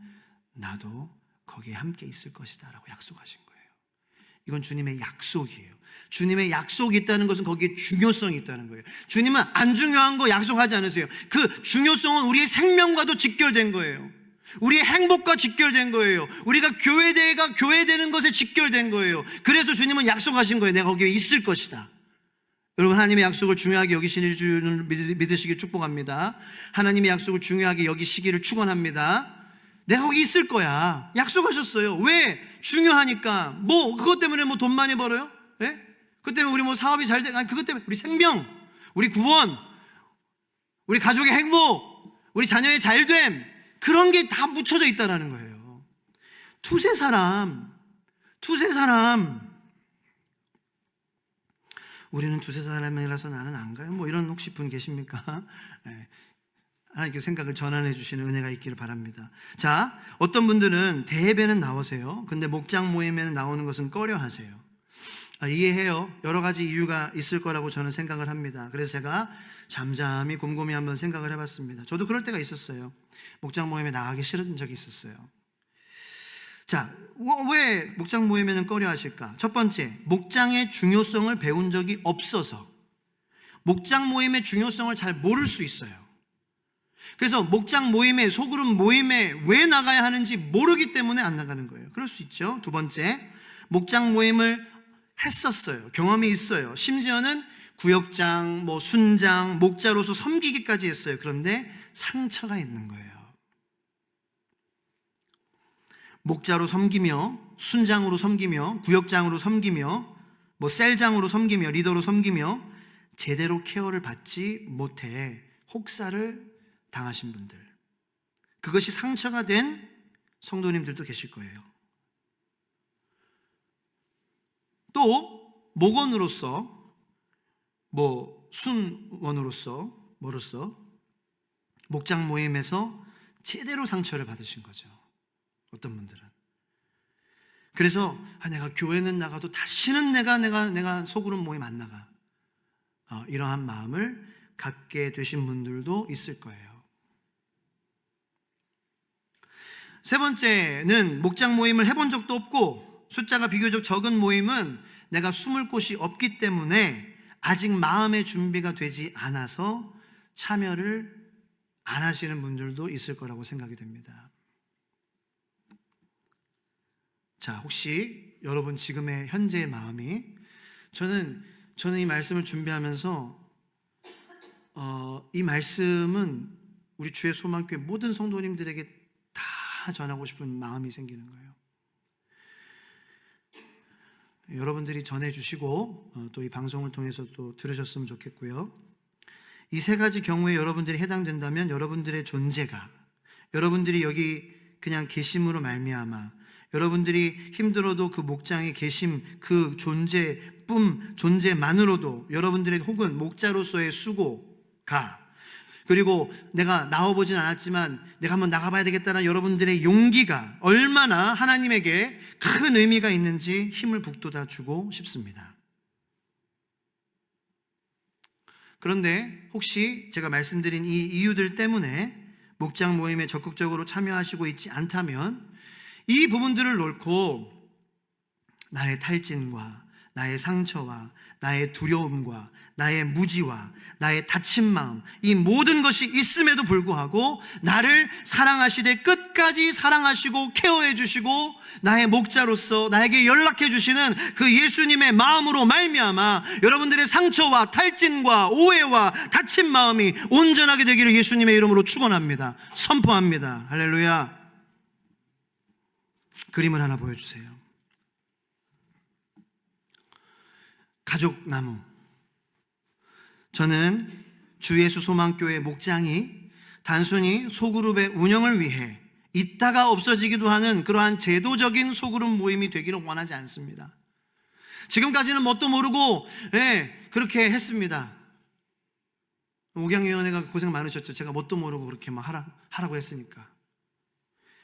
나도 거기에 함께 있을 것이다 라고 약속하신 거예요. 이건 주님의 약속이에요. 주님의 약속이 있다는 것은 거기에 중요성이 있다는 거예요. 주님은 안 중요한 거 약속하지 않으세요. 그 중요성은 우리의 생명과도 직결된 거예요. 우리의 행복과 직결된 거예요. 우리가 교회대가 교회되는 것에 직결된 거예요. 그래서 주님은 약속하신 거예요. 내가 거기에 있을 것이다. 여러분, 하나님의 약속을 중요하게 여기시는 줄을 믿으시길 축복합니다. 하나님의 약속을 중요하게 여기시기를 축원합니다. 내가 거기 있을 거야. 약속하셨어요. 왜? 중요하니까. 그것 때문에 돈 많이 벌어요? 예? 그것 때문에 우리 사업이 잘 돼? 아니, 그것 때문에 우리 생명, 우리 구원, 우리 가족의 행복, 우리 자녀의 잘됨, 그런 게 다 묻혀져 있다는 거예요. 두세 사람, 우리는 두세 사람이라서 나는 안 가요? 이런 혹시 분 계십니까? 네. 하나님께 생각을 전환해 주시는 은혜가 있기를 바랍니다. 자, 어떤 분들은 대예배는 나오세요. 근데 목장 모임에는 나오는 것은 꺼려 하세요. 이해해요. 여러 가지 이유가 있을 거라고 저는 생각을 합니다. 그래서 제가 잠잠히 곰곰이 한번 생각을 해봤습니다. 저도 그럴 때가 있었어요. 목장 모임에 나가기 싫은 적이 있었어요. 자, 왜 목장 모임에는 꺼려 하실까? 첫 번째, 목장의 중요성을 배운 적이 없어서 목장 모임의 중요성을 잘 모를 수 있어요. 그래서 목장 모임에, 소그룹 모임에 왜 나가야 하는지 모르기 때문에 안 나가는 거예요. 그럴 수 있죠. 두 번째, 목장 모임을 했었어요. 경험이 있어요. 심지어는 구역장, 순장, 목자로서 섬기기까지 했어요. 그런데 상처가 있는 거예요. 목자로 섬기며, 순장으로 섬기며, 구역장으로 섬기며, 셀장으로 섬기며, 리더로 섬기며 제대로 케어를 받지 못해 혹사를 당하신 분들, 그것이 상처가 된 성도님들도 계실 거예요. 또 목원으로서, 순원으로서, 목장 모임에서 제대로 상처를 받으신 거죠. 어떤 분들은. 그래서 내가 교회는 나가도 다시는 내가 소그룹 모임 안 나가, 이러한 마음을 갖게 되신 분들도 있을 거예요. 세 번째는 목장 모임을 해본 적도 없고 숫자가 비교적 적은 모임은 내가 숨을 곳이 없기 때문에 아직 마음의 준비가 되지 않아서 참여를 안 하시는 분들도 있을 거라고 생각이 됩니다. 자, 혹시 여러분 지금의 현재의 마음이, 저는 이 말씀을 준비하면서 이 말씀은 우리 주의 소망교회 모든 성도님들에게 다 전하고 싶은 마음이 생기는 거예요. 여러분들이 전해주시고 또 이 방송을 통해서 또 들으셨으면 좋겠고요. 이 세 가지 경우에 여러분들이 해당된다면 여러분들의 존재가, 여러분들이 여기 그냥 계심으로 말미암아, 여러분들이 힘들어도 그 목장에 계심, 그 존재만으로도 여러분들의 혹은 목자로서의 수고가, 그리고 내가 나와보진 않았지만 내가 한번 나가봐야 되겠다는 여러분들의 용기가 얼마나 하나님에게 큰 의미가 있는지 힘을 북돋아 주고 싶습니다. 그런데 혹시 제가 말씀드린 이 이유들 때문에 목장 모임에 적극적으로 참여하시고 있지 않다면 이 부분들을 놓고 나의 탈진과 나의 상처와 나의 두려움과 나의 무지와 나의 다친 마음, 이 모든 것이 있음에도 불구하고 나를 사랑하시되 끝까지 사랑하시고 케어해 주시고 나의 목자로서 나에게 연락해 주시는 그 예수님의 마음으로 말미암아 여러분들의 상처와 탈진과 오해와 다친 마음이 온전하게 되기를 예수님의 이름으로 축원합니다. 선포합니다. 할렐루야. 그림을 하나 보여주세요. 가족나무. 저는 주 예수 소망교회 목장이 단순히 소그룹의 운영을 위해 있다가 없어지기도 하는 그러한 제도적인 소그룹 모임이 되기를 원하지 않습니다. 지금까지는 뭣도 모르고 그렇게 했습니다. 목양위원회가 고생 많으셨죠. 제가 뭣도 모르고 그렇게 막 하라고 했으니까.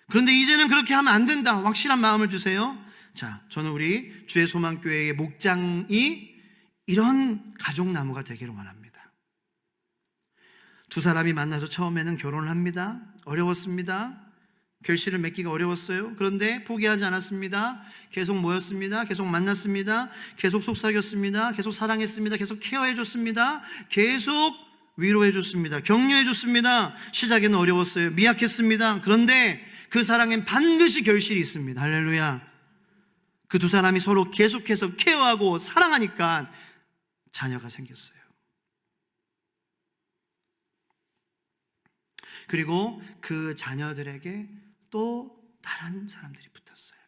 그런데 이제는 그렇게 하면 안 된다. 확실한 마음을 주세요. 자, 저는 우리 주의 소망교회의 목장이 이런 가족나무가 되기를 원합니다. 두 사람이 만나서 처음에는 결혼을 합니다. 어려웠습니다. 결실을 맺기가 어려웠어요. 그런데 포기하지 않았습니다. 계속 모였습니다. 계속 만났습니다. 계속 속삭였습니다. 계속 사랑했습니다. 계속 케어해줬습니다. 계속 위로해줬습니다. 격려해줬습니다. 시작에는 어려웠어요. 미약했습니다. 그런데 그 사랑엔 반드시 결실이 있습니다. 할렐루야. 그 두 사람이 서로 계속해서 케어하고 사랑하니까 자녀가 생겼어요. 그리고 그 자녀들에게 또 다른 사람들이 붙었어요.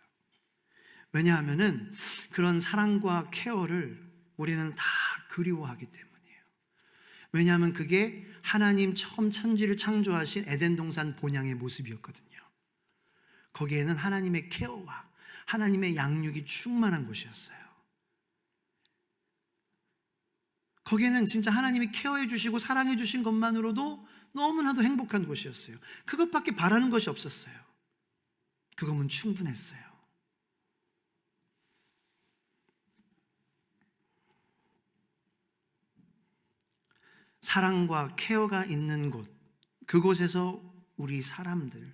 왜냐하면은 그런 사랑과 케어를 우리는 다 그리워하기 때문이에요. 왜냐하면 그게 하나님 처음 천지를 창조하신 에덴 동산 본향의 모습이었거든요. 거기에는 하나님의 케어와 하나님의 양육이 충만한 곳이었어요. 거기에는 진짜 하나님이 케어해 주시고 사랑해 주신 것만으로도 너무나도 행복한 곳이었어요. 그것밖에 바라는 것이 없었어요. 그거면 충분했어요. 사랑과 케어가 있는 곳, 그곳에서 우리 사람들은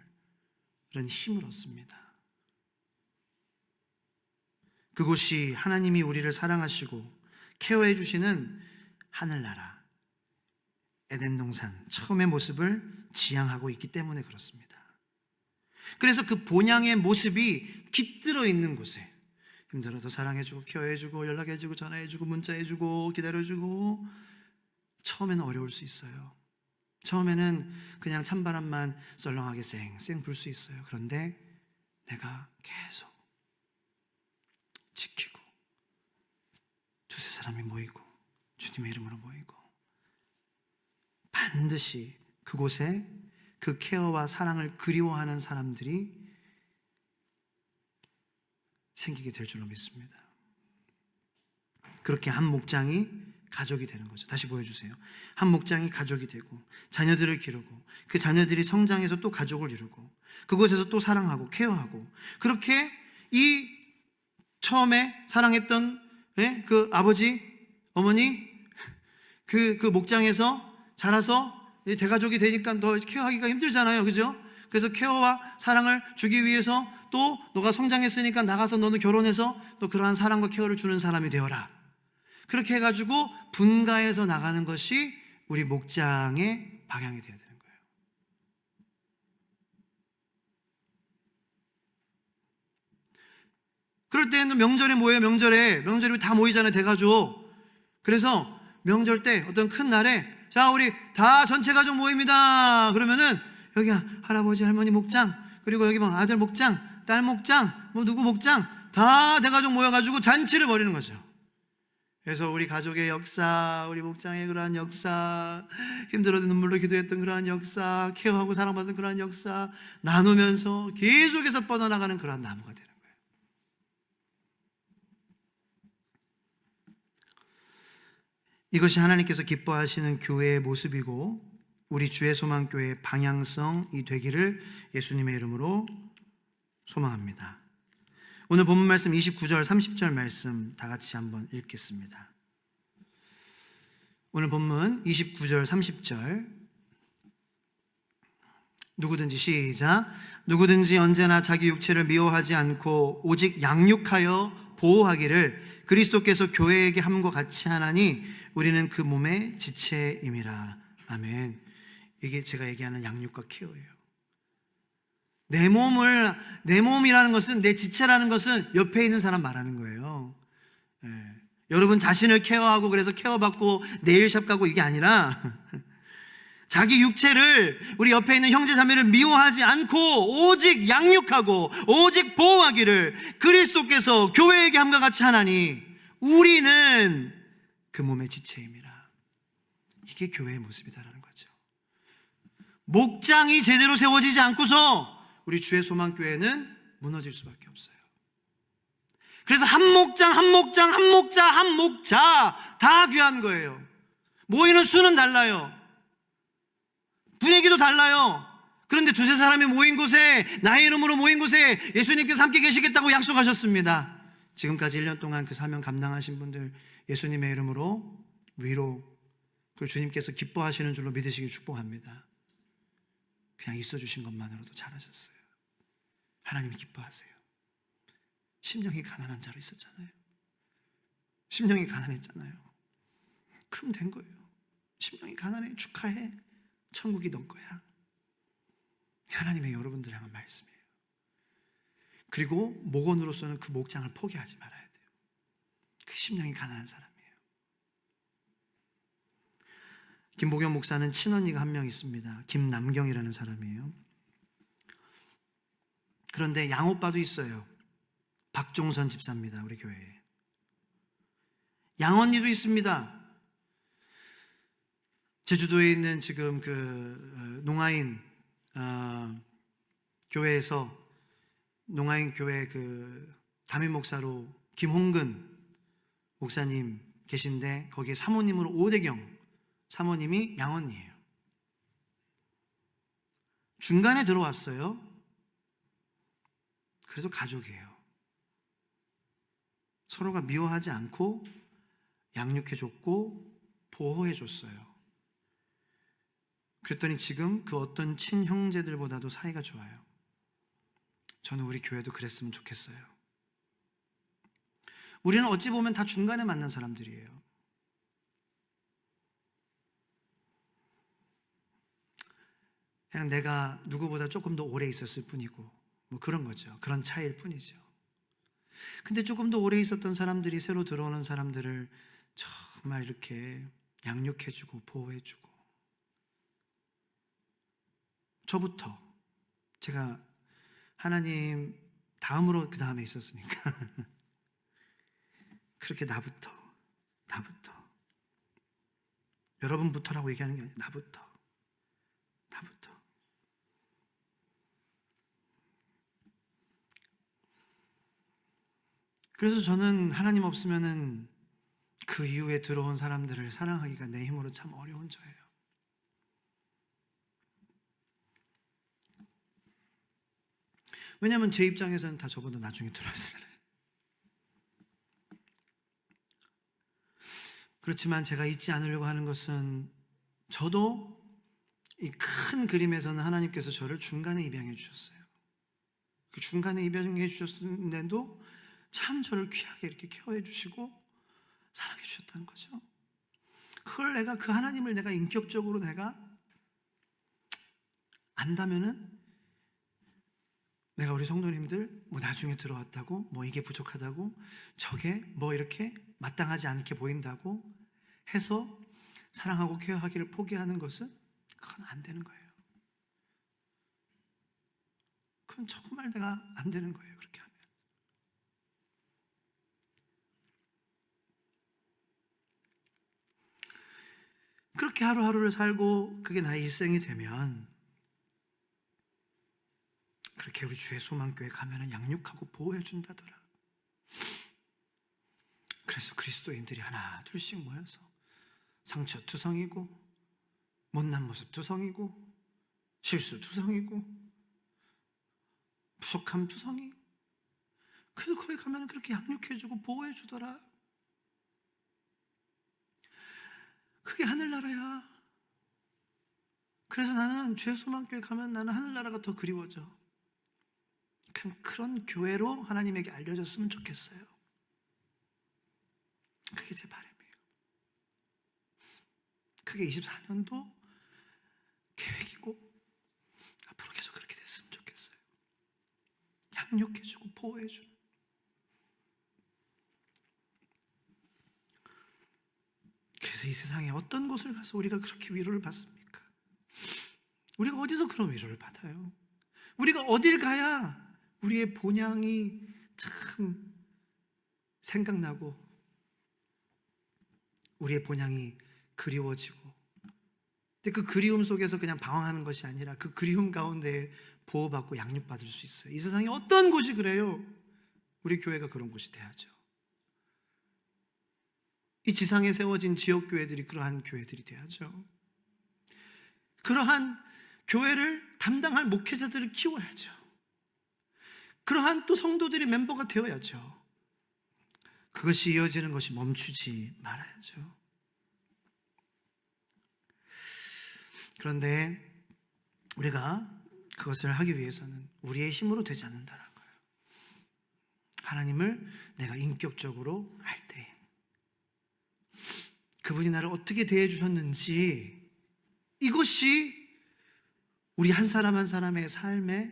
힘을 얻습니다. 그곳이 하나님이 우리를 사랑하시고 케어해 주시는 하늘나라, 에덴 동산 처음의 모습을 지향하고 있기 때문에 그렇습니다. 그래서 그 본향의 모습이 깃들어 있는 곳에 힘들어도 사랑해주고 케어해주고 연락해주고 전화해주고 문자해주고 기다려주고, 처음에는 어려울 수 있어요. 처음에는 그냥 찬바람만 썰렁하게 쌩쌩 불 수 있어요. 그런데 내가 계속 지키고 두세 사람이 모이고 주님의 이름으로 모이고 반드시 그곳에 그 케어와 사랑을 그리워하는 사람들이 생기게 될 줄로 믿습니다. 그렇게 한 목장이 가족이 되는 거죠. 다시 보여주세요. 한 목장이 가족이 되고 자녀들을 기르고 그 자녀들이 성장해서 또 가족을 이루고 그곳에서 또 사랑하고 케어하고, 그렇게 이 처음에 사랑했던 그 아버지, 어머니 그 목장에서 자라서 대가족이 되니까 더 케어하기가 힘들잖아요. 그죠? 그래서 케어와 사랑을 주기 위해서 또 너가 성장했으니까 나가서 너는 결혼해서 또 그러한 사랑과 케어를 주는 사람이 되어라. 그렇게 해가지고 분가해서 나가는 것이 우리 목장의 방향이 되어야 되는 거예요. 그럴 때는 명절에 뭐예요? 명절에 다 모이잖아요. 대가족. 그래서 명절 때 어떤 큰 날에 자, 우리 다 전체 가족 모입니다. 그러면은 여기 할아버지 할머니 목장, 그리고 여기 막 아들 목장, 딸 목장, 뭐 누구 목장, 다 대가족 모여가지고 잔치를 벌이는 거죠. 그래서 우리 가족의 역사, 우리 목장의 그러한 역사, 힘들어도 눈물로 기도했던 그러한 역사, 케어하고 사랑받은 그러한 역사 나누면서 계속해서 뻗어나가는 그러한 나무가 되는 거예요. 이것이 하나님께서 기뻐하시는 교회의 모습이고 우리 주의 소망교회의 방향성이 되기를 예수님의 이름으로 소망합니다. 오늘 본문 말씀 29절 30절 말씀 다 같이 한번 읽겠습니다. 오늘 본문 29절 30절 누구든지 시작. 누구든지 언제나 자기 육체를 미워하지 않고 오직 양육하여 보호하기를 그리스도께서 교회에게 함과 같이 하나니 우리는 그 몸의 지체임이라. 아멘. 이게 제가 얘기하는 양육과 케어예요. 내 몸이라는 것은, 내 지체라는 것은 옆에 있는 사람 말하는 거예요. 예. 여러분 자신을 케어하고 그래서 케어받고 네일샵 가고 이게 아니라 자기 육체를, 우리 옆에 있는 형제 자매를 미워하지 않고 오직 양육하고 오직 보호하기를 그리스도께서 교회에게 함과 같이 하나니 우리는 그 몸의 지체임이라. 이게 교회의 모습이다라는 거죠. 목장이 제대로 세워지지 않고서 우리 주의 소망교회는 무너질 수밖에 없어요. 그래서 한 목장 한 목장 한 목자 한 목자 다 귀한 거예요. 모이는 수는 달라요. 분위기도 달라요. 그런데 두세 사람이 모인 곳에, 나의 이름으로 모인 곳에 예수님께서 함께 계시겠다고 약속하셨습니다. 지금까지 1년 동안 그 사명 감당하신 분들 예수님의 이름으로 위로, 그리고 주님께서 기뻐하시는 줄로 믿으시길 축복합니다. 그냥 있어주신 것만으로도 잘하셨어요. 하나님이 기뻐하세요. 심령이 가난한 자로 있었잖아요. 심령이 가난했잖아요. 그럼 된 거예요. 심령이 가난해, 축하해. 천국이 너 거야. 하나님의 여러분들 향한 말씀이에요. 그리고 목원으로서는 그 목장을 포기하지 말아야 돼요. 그 심령이 가난한 사람이에요. 김보경 목사는 친언니가 한 명 있습니다. 김남경이라는 사람이에요. 그런데 양오빠도 있어요. 박종선 집사입니다. 우리 교회에. 양언니도 있습니다. 제주도에 있는 지금 그 농아인 교회에서 농아인 교회 그 담임 목사로 김홍근 목사님 계신데 거기에 사모님으로 오대경 사모님이 양언니예요. 중간에 들어왔어요. 그래도 가족이에요. 서로가 미워하지 않고 양육해줬고 보호해줬어요. 그랬더니 지금 그 어떤 친형제들보다도 사이가 좋아요. 저는 우리 교회도 그랬으면 좋겠어요. 우리는 어찌 보면 다 중간에 만난 사람들이에요. 그냥 내가 누구보다 조금 더 오래 있었을 뿐이고 뭐 그런 거죠. 그런 차이일 뿐이죠. 근데 조금 더 오래 있었던 사람들이 새로 들어오는 사람들을 정말 이렇게 양육해주고 보호해주고, 저부터, 제가 하나님 다음으로 그 다음에 있었으니까 그렇게 나부터 여러분부터라고 얘기하는 게 아니라 나부터 그래서 저는 하나님 없으면은 그 이후에 들어온 사람들을 사랑하기가 내 힘으로 참 어려운 저예요. 왜냐하면 제 입장에서는 다 저보다 나중에 들어왔어요. 그렇지만 제가 잊지 않으려고 하는 것은, 저도 이 큰 그림에서는 하나님께서 저를 중간에 입양해 주셨어요. 그 중간에 입양해 주셨는데도 참 저를 귀하게 이렇게 케어해 주시고 사랑해 주셨다는 거죠. 그걸 내가, 그 하나님을 내가 인격적으로 내가 안다면은, 내가 우리 성도님들 뭐 나중에 들어왔다고 뭐 이게 부족하다고 저게 뭐 이렇게 마땅하지 않게 보인다고 해서 사랑하고 케어하기를 포기하는 것은, 그건 안 되는 거예요. 그건 정말 내가 안 되는 거예요. 그렇게 하면. 그렇게 하루하루를 살고 그게 나의 일생이 되면, 그렇게 우리 주의 소망교회 가면은 양육하고 보호해 준다더라. 그래서 그리스도인들이 하나 둘씩 모여서 상처투성이고 못난 모습 투성이고 실수 투성이고 부족함 투성이, 그래도 거기 가면 그렇게 양육해주고 보호해주더라. 그게 하늘나라야. 그래서 나는 주의 소망교회 가면 나는 하늘나라가 더 그리워져. 그런 교회로 하나님에게 알려졌으면 좋겠어요. 그게 제 바람이에요. 그게 24년도 계획이고 앞으로 계속 그렇게 됐으면 좋겠어요. 양육해주고 보호해주는. 그래서 이 세상에 어떤 곳을 가서 우리가 그렇게 위로를 받습니까? 우리가 어디서 그런 위로를 받아요? 우리가 어딜 가야 우리의 본향이 참 생각나고 우리의 본향이 그리워지고, 근데 그 그리움 속에서 그냥 방황하는 것이 아니라 그 그리움 가운데 보호받고 양육받을 수 있어요. 이 세상에 어떤 곳이 그래요? 우리 교회가 그런 곳이 돼야죠. 이 지상에 세워진 지역교회들이 그러한 교회들이 돼야죠. 그러한 교회를 담당할 목회자들을 키워야죠. 그러한 또 성도들이 멤버가 되어야죠. 그것이 이어지는 것이 멈추지 말아야죠. 그런데 우리가 그것을 하기 위해서는 우리의 힘으로 되지 않는다는 거예요. 하나님을 내가 인격적으로 알 때, 그분이 나를 어떻게 대해 주셨는지, 이것이 우리 한 사람 한 사람의 삶에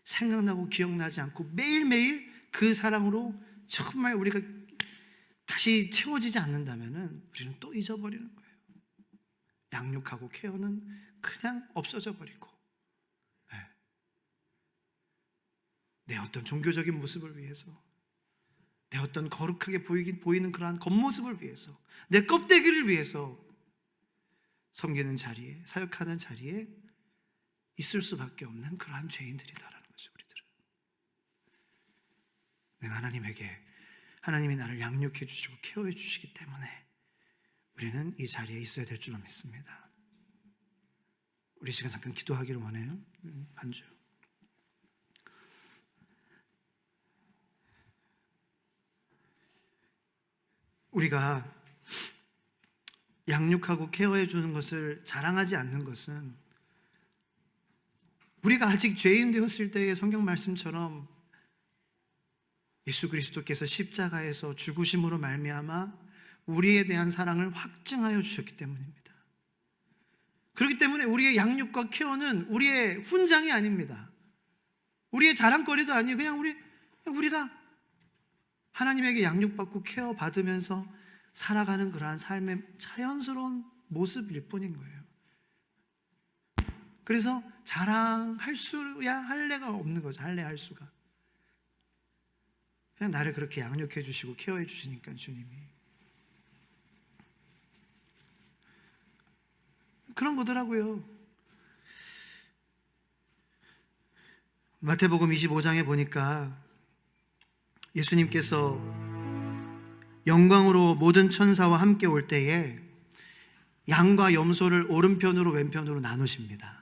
생각나고 기억나지 않고 매일매일 그 사랑으로 정말 우리가 다시 채워지지 않는다면 우리는 또 잊어버리는 거예요. 양육하고 케어는 그냥 없어져 버리고, 내 어떤 종교적인 모습을 위해서, 내 어떤 거룩하게 보이는 그러한 겉모습을 위해서, 내 껍데기를 위해서 섬기는 자리에, 사역하는 자리에 있을 수밖에 없는 그러한 죄인들이다라는 거죠. 우리들은 내가 하나님이 나를 양육해 주시고 케어해 주시기 때문에 우리는 이 자리에 있어야 될 줄로 믿습니다. 우리 시간 잠깐 기도하기를 원해요. 반주. 우리가 양육하고 케어해 주는 것을 자랑하지 않는 것은, 우리가 아직 죄인 되었을 때의 성경 말씀처럼 예수 그리스도께서 십자가에서 죽으심으로 말미암아 우리에 대한 사랑을 확증하여 주셨기 때문입니다. 그렇기 때문에 우리의 양육과 케어는 우리의 훈장이 아닙니다. 우리의 자랑거리도 아니에요. 그냥 우리가 하나님에게 양육받고 케어받으면서 살아가는 그러한 삶의 자연스러운 모습일 뿐인 거예요. 그래서 자랑할 수야 할래가 없는 거죠. 할 수가. 그냥 나를 그렇게 양육해 주시고 케어해 주시니까 주님이. 그런 거더라고요. 마태복음 25장에 보니까 예수님께서 영광으로 모든 천사와 함께 올 때에 양과 염소를 오른편으로 왼편으로 나누십니다.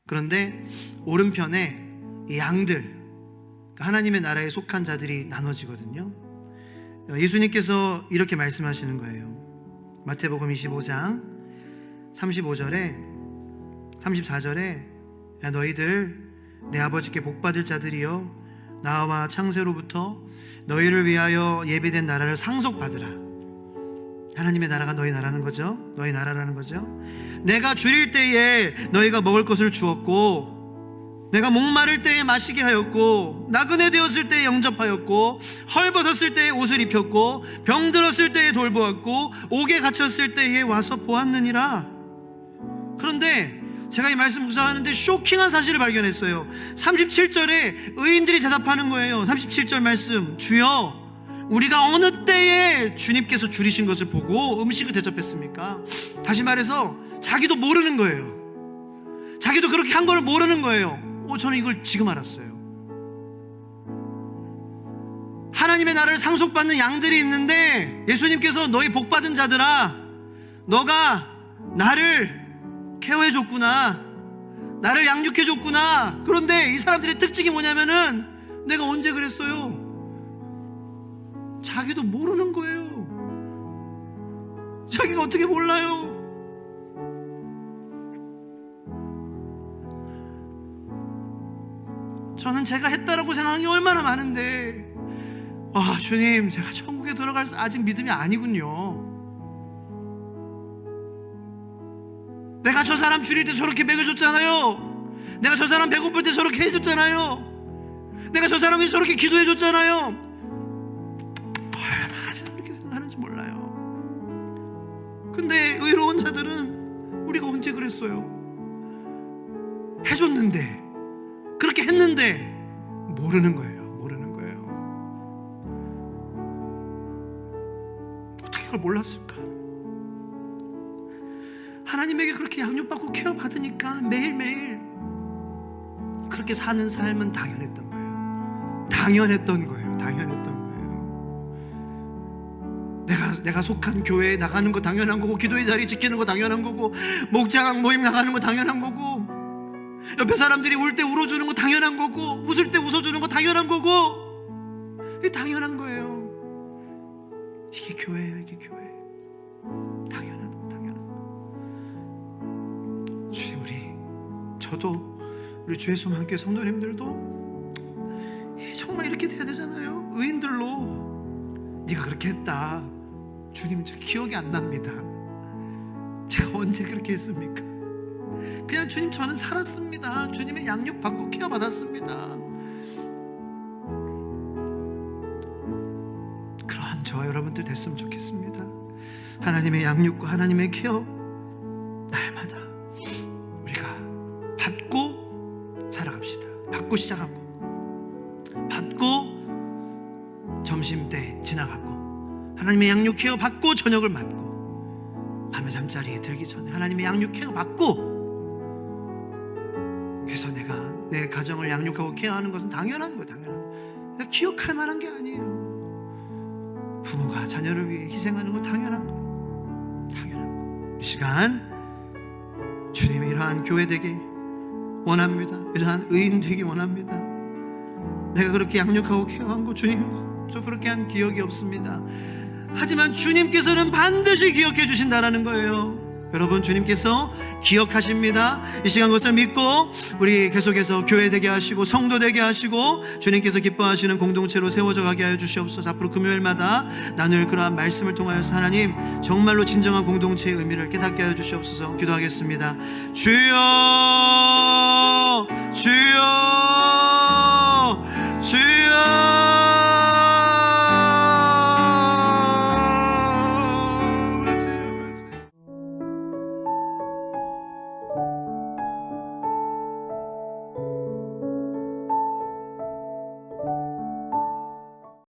그런데 오른편에 이 양들, 하나님의 나라에 속한 자들이 나눠지거든요. 예수님께서 이렇게 말씀하시는 거예요. 마태복음 25장 35절에 34절에 야 너희들 내 아버지께 복받을 자들이여 나와 창세로부터 너희를 위하여 예비된 나라를 상속받으라. 하나님의 나라가 너희 나라는 거죠. 너희 나라라는 거죠. 내가 줄일 때에 너희가 먹을 것을 주었고, 내가 목마를 때에 마시게 하였고, 나그네 되었을 때에 영접하였고, 헐벗었을 때에 옷을 입혔고, 병들었을 때에 돌보았고, 옥에 갇혔을 때에 와서 보았느니라. 그런데 제가 이 말씀 묵상하는데 쇼킹한 사실을 발견했어요. 37절에 의인들이 대답하는 거예요. 37절 말씀, 주여 우리가 어느 때에 주님께서 줄이신 것을 보고 음식을 대접했습니까? 다시 말해서 자기도 모르는 거예요. 자기도 그렇게 한 걸 모르는 거예요. 저는 이걸 지금 알았어요. 하나님의 나라를 상속받는 양들이 있는데 예수님께서 너희 복받은 자들아, 너가 나를 케어해줬구나, 나를 양육해줬구나. 그런데 이 사람들의 특징이 뭐냐면은 내가 언제 그랬어요? 자기도 모르는 거예요. 자기가 어떻게 몰라요? 저는 제가 했다라고 생각한 게 얼마나 많은데, 주님 제가 천국에 들어갈 아직 믿음이 아니군요. 내가 저 사람 줄일 때 저렇게 먹여줬잖아요. 내가 저 사람 배고플 때 저렇게 해줬잖아요. 내가 저 사람이 저렇게 기도해줬잖아요. 얼마나 제가 그렇게 생각하는지 몰라요. 근데 의로운 자들은 우리가 언제 그랬어요? 해줬는데, 그렇게 했는데 모르는 거예요. 모르는 거예요. 어떻게 그걸 몰랐을까? 하나님에게 그렇게 양육받고 케어받으니까 매일매일 그렇게 사는 삶은 당연했던 거예요. 당연했던 거예요. 당연했던 거예요. 내가 속한 교회에 나가는 거 당연한 거고, 기도의 자리 지키는 거 당연한 거고, 목장 모임 나가는 거 당연한 거고, 옆에 사람들이 울 때 울어주는 거 당연한 거고, 웃을 때 웃어주는 거 당연한 거고, 이게 당연한 거예요. 이게 교회예요. 이게 교회. 당연한 거, 당연한 거. 주님, 저도 우리 주의 소망교회 성도님들도 정말 이렇게 돼야 되잖아요. 의인들로 네가 그렇게 했다, 주님 저 기억이 안 납니다. 제가 언제 그렇게 했습니까? 그냥 주님 저는 살았습니다. 주님의 양육 받고 케어 받았습니다. 그러한 저와 여러분들 됐으면 좋겠습니다. 하나님의 양육과 하나님의 케어 날마다 우리가 받고 살아갑시다. 받고 시작하고, 받고 점심때 지나가고, 하나님의 양육 케어 받고 저녁을 맞고, 밤에 잠자리에 들기 전에 하나님의 양육 케어 받고, 그래서 내가 내 가정을 양육하고 케어하는 것은 당연한 거예요. 당연한 거예요. 내가 기억할 만한 게 아니에요. 부모가 자녀를 위해 희생하는 거 당연한 거예요. 당연한 거예요. 이 시간 주님이 이러한 교회 되기 원합니다. 이러한 의인 되기 원합니다. 내가 그렇게 양육하고 케어한 거, 주님 저 그렇게 한 기억이 없습니다. 하지만 주님께서는 반드시 기억해 주신다라는 거예요. 여러분, 주님께서 기억하십니다. 이 시간 그것을 믿고 우리 계속해서 교회 되게 하시고 성도 되게 하시고 주님께서 기뻐하시는 공동체로 세워져 가게 하여 주시옵소서. 앞으로 금요일마다 나눌 그러한 말씀을 통하여서 하나님 정말로 진정한 공동체의 의미를 깨닫게 하여 주시옵소서. 기도하겠습니다. 주여, 주여.